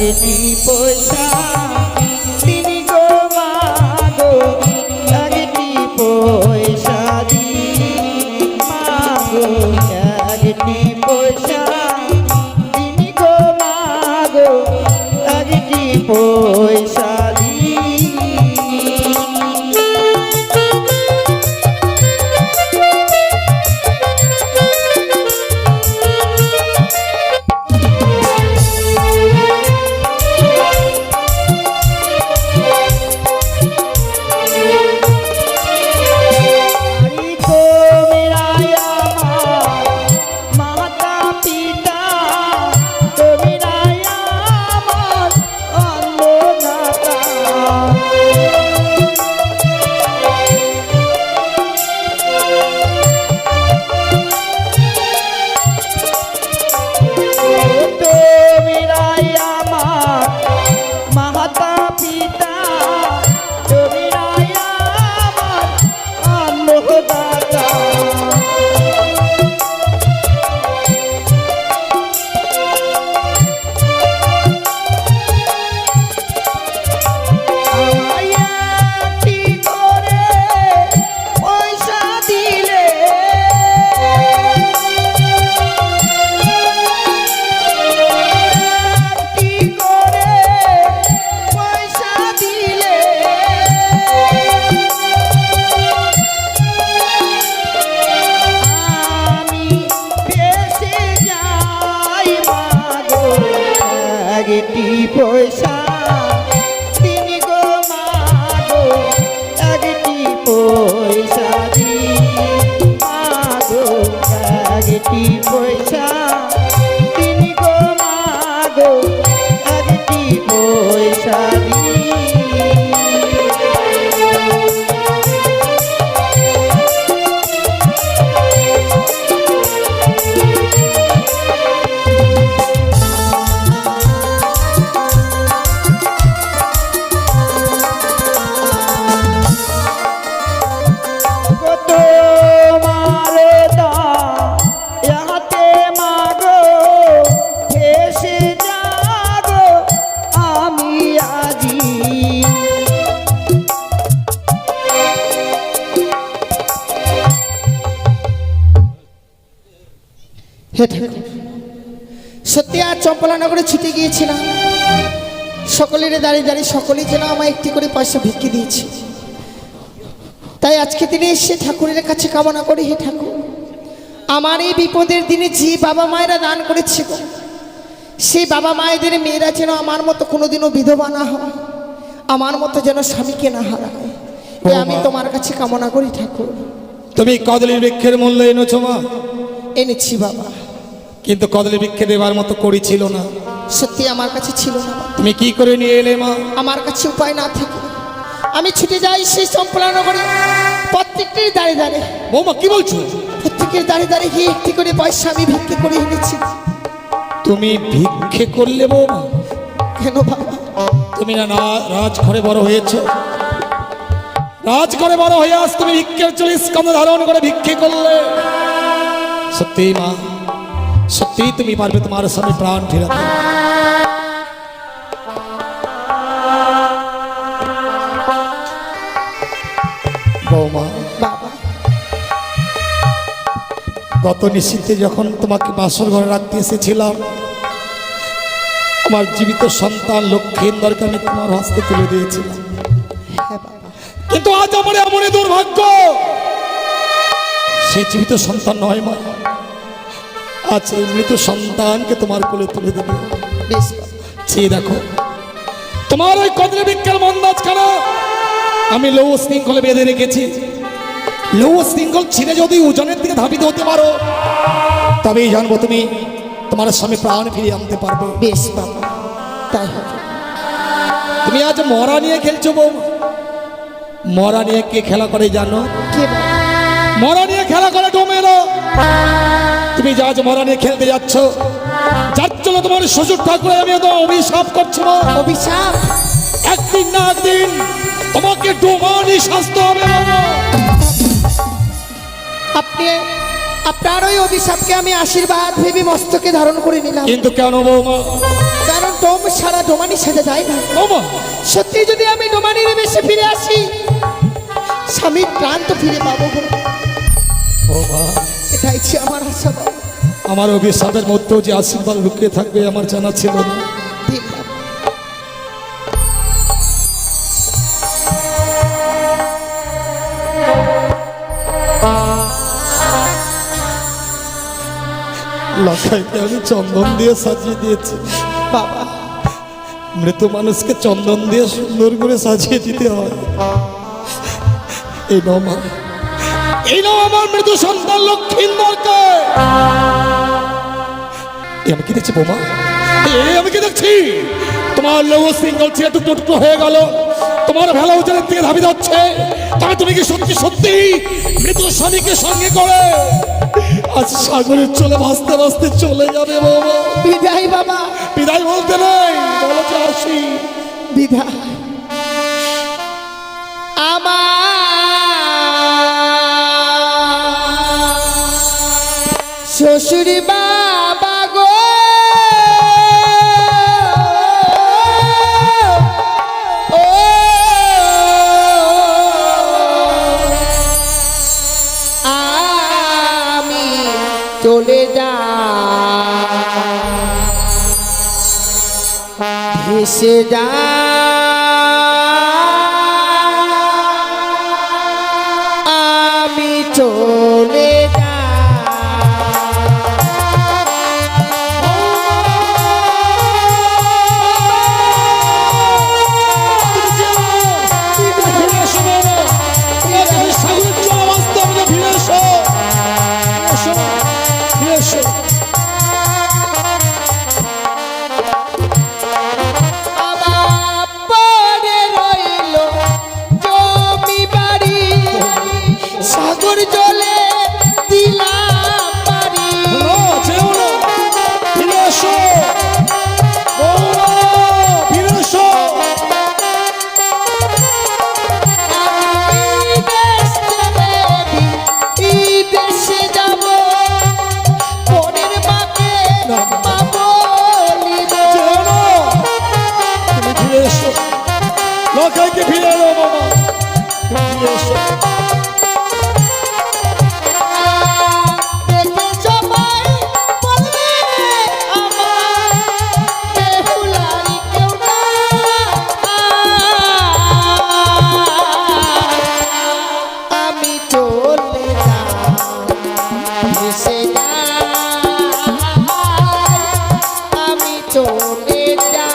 একটি পয়সা দিনি গো মাগো, একটি পয়সা দিনি মাগো, একটি পয়সা পয়সা দিনি গো মাগো একটি পয়সা দিই পয়সা তিনি গো মাগো একটি পয়সা দি মাগো একটি পয়সা তিনি গো মাগো একটি পয়সা দি হে ঠাকুর, সত্যি আর চম্পলানগরে ছুটে গিয়েছিলাম, সকলের দাঁড়িয়ে দাঁড়িয়ে সকলেই যেন আমায় একটি করে পয়সা ভিক্ষে দিয়েছে। তাই আজকে দিনে এসে ঠাকুরের কাছে কামনা করি, হে ঠাকুর, আমার এই বিপদের দিনে যে বাবা মায়েরা দান করেছে গো, সেই বাবা মায়েদের মেয়েরা যেন আমার মতো কোনোদিনও বিধবা না হয়, আমার মতো যেন স্বামীকে না হারায়। তাই আমি তোমার কাছে কামনা করি ঠাকুর। তুমি কদলী বৃক্ষের মূল্য এনেছো মা? এনেছি বাবা, কিন্তু কদলী বৃক্ষে দেবার মতো করি ছিল না। সত্যি আমার কাছে ছিল না বাবা। তুমি কি করে নিয়ে এলে মা? আমার কাছে উপায় না থেকে আমি ছুটে যাই সেই চম্পলানগরে, প্রত্যেকটির দাঁড়িয়ে দাঁড়িয়ে। বৌমা কি বলছো? প্রত্যেকের দাঁড়িয়ে দাঁড়িয়ে গিয়ে একটি করে পয়সা আমি ভিক্ষে করে এনেছি। তুমি ভিক্ষে করলে বৌমা? কেন বাবা? তুমি না রাজঘরে বড় হয়েছো, রাজঘরে বড় হয়ে আজ তুমি ভিক্ষের চলে স্কন্ধ ধারণ করে ভিক্ষে করলে। সত্যি মা, সত্যি তুমি পারবে তোমার স্বামী প্রাণ ফেরাতে? বৌমা, বাবা, গত নিশীথে যখন তোমাকে বাসর ঘরে রাখতে এসেছিলাম, আমার জীবিত সন্তান লক্ষ্মীন্দরকে আমি তোমার হস্তে তুলে দিয়েছিলাম। হ্যাঁ বাবা, কিন্তু আজ আমার এমন দুর্ভাগ্য, সে জীবিত সন্তান নয় মা, আজ এই মৃত সন্তানকে তোমার কোলে তুলে দেবে। বেশ বাবা। চেয়ে দেখো, তোমার ওই কদলী বৃক্ষের মন্দাজখানা আমি লৌ শৃঙ্খলে বেঁধে রেখেছি। লৌ শৃঙ্খল ছিঁড়ে যদি ওজনের দিকে ধাবিত হতে পারো, তবেই জানবো তুমি তোমার স্বামী প্রাণ ফিরিয়ে আনতে পারবে। বেশ বাবা, তাই হবে। তুমি আজ মরা নিয়ে খেলছো বউ। মরা নিয়ে কে খেলা করে জানো? কে বাবা? মরা নিয়ে খেলা করে ডোমেরো। তুমি যা আজ মরা নিয়ে খেলতে যাচ্ছ, যার জন্য তোমার শ্বশুর ঠাকুর আমি তো অভিশাপ করছি মা। অভিশাপ? একদিন না একদিন তোমাকে ডোমানি শাস্তি হবে বাবা। আপনি আপনার ওই অভিশাপকে আমি আশীর্বাদ ভেবে মস্তকে ধারণ করে নিলাম। কিন্তু কেন বৌমা? কারণ ডোম সারা ডোমানি সাজা যায় না। বৌমা, সত্যি যদি আমি ডোমানির বেশে ফিরে আসি, স্বামীর প্রাণ তো ফিরে পাবো গো। বৌমা, এটাই ছিল আমার আশা বাবা। আমার অভিশাপের মধ্যেও যে আশীর্বাদ লুকিয়ে থাকবে আমার জানা ছিল না। দিন বাবা। লখাইকে আমি চন্দন দিয়ে সাজিয়ে দিয়েছি বাবা মৃত মানুষকে চন্দন দিয়ে সুন্দর করে সাজিয়ে দিতে হয়। এই নাও মা, এই নাও আমার মৃত সন্তান লক্ষ্মীন্দরকে। আমি কি দেখছি বোমা? আমি কি দেখছি? তোমার লৌহ সিঙ্গল ছিল টুকরো টুকরো হয়ে গেল, তোমার ভেলা উজানের দিকে ধাবি যাচ্ছে। তবে তুমি কি সত্যি সত্যি মৃত স্বামীকে সঙ্গে করে আজ সাগরের চলে ভাসতে ভাসতে চলে যাবে বাবা? বিদায় বাবা, বিদায় বলতে নেই, বলো যে আসি। বিদায়। আমার শ্বশুর বাবা গো, ও আমি চলে যা ভেসে যা আমি চলে যা আমার পরে রইল জমি বাড়ি, সাগর জলে দিলাম বাড়ি। আমি দেশ ছেড়ে বিদেশে যাব, পরের বাকে মা বলিব। লখাইকে ফিরে এলো বাবা, তুমি ফিরে এসো। দেখে সবাই বলবে আমার বেহুলারি কেউ না। আমি চলে যাই ভেসে যাই, আমি চলে যাই।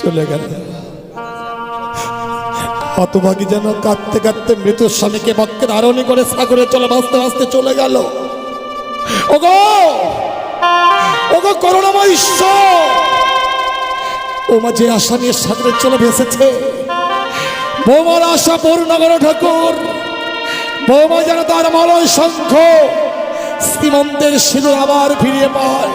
চলে গেল হতভাগী যেন কাঁদতে কাঁদতে মৃত স্বামীকে বক্ষে ধারণী করে সাগরে চলে ভাসতে ভাসতে চলে গেল। ওগো ওগো করুণাময় ঈশ্বর, ও মা যে আশা নিয়ে সাগরে চলে ভেসেছে, বৌমার আশা পূর্ণ করো ঠাকুর। বৌমা যেন তার মলয় শঙ্খ শ্রীমন্তের সিঁদুর আবার ফিরিয়ে পায়।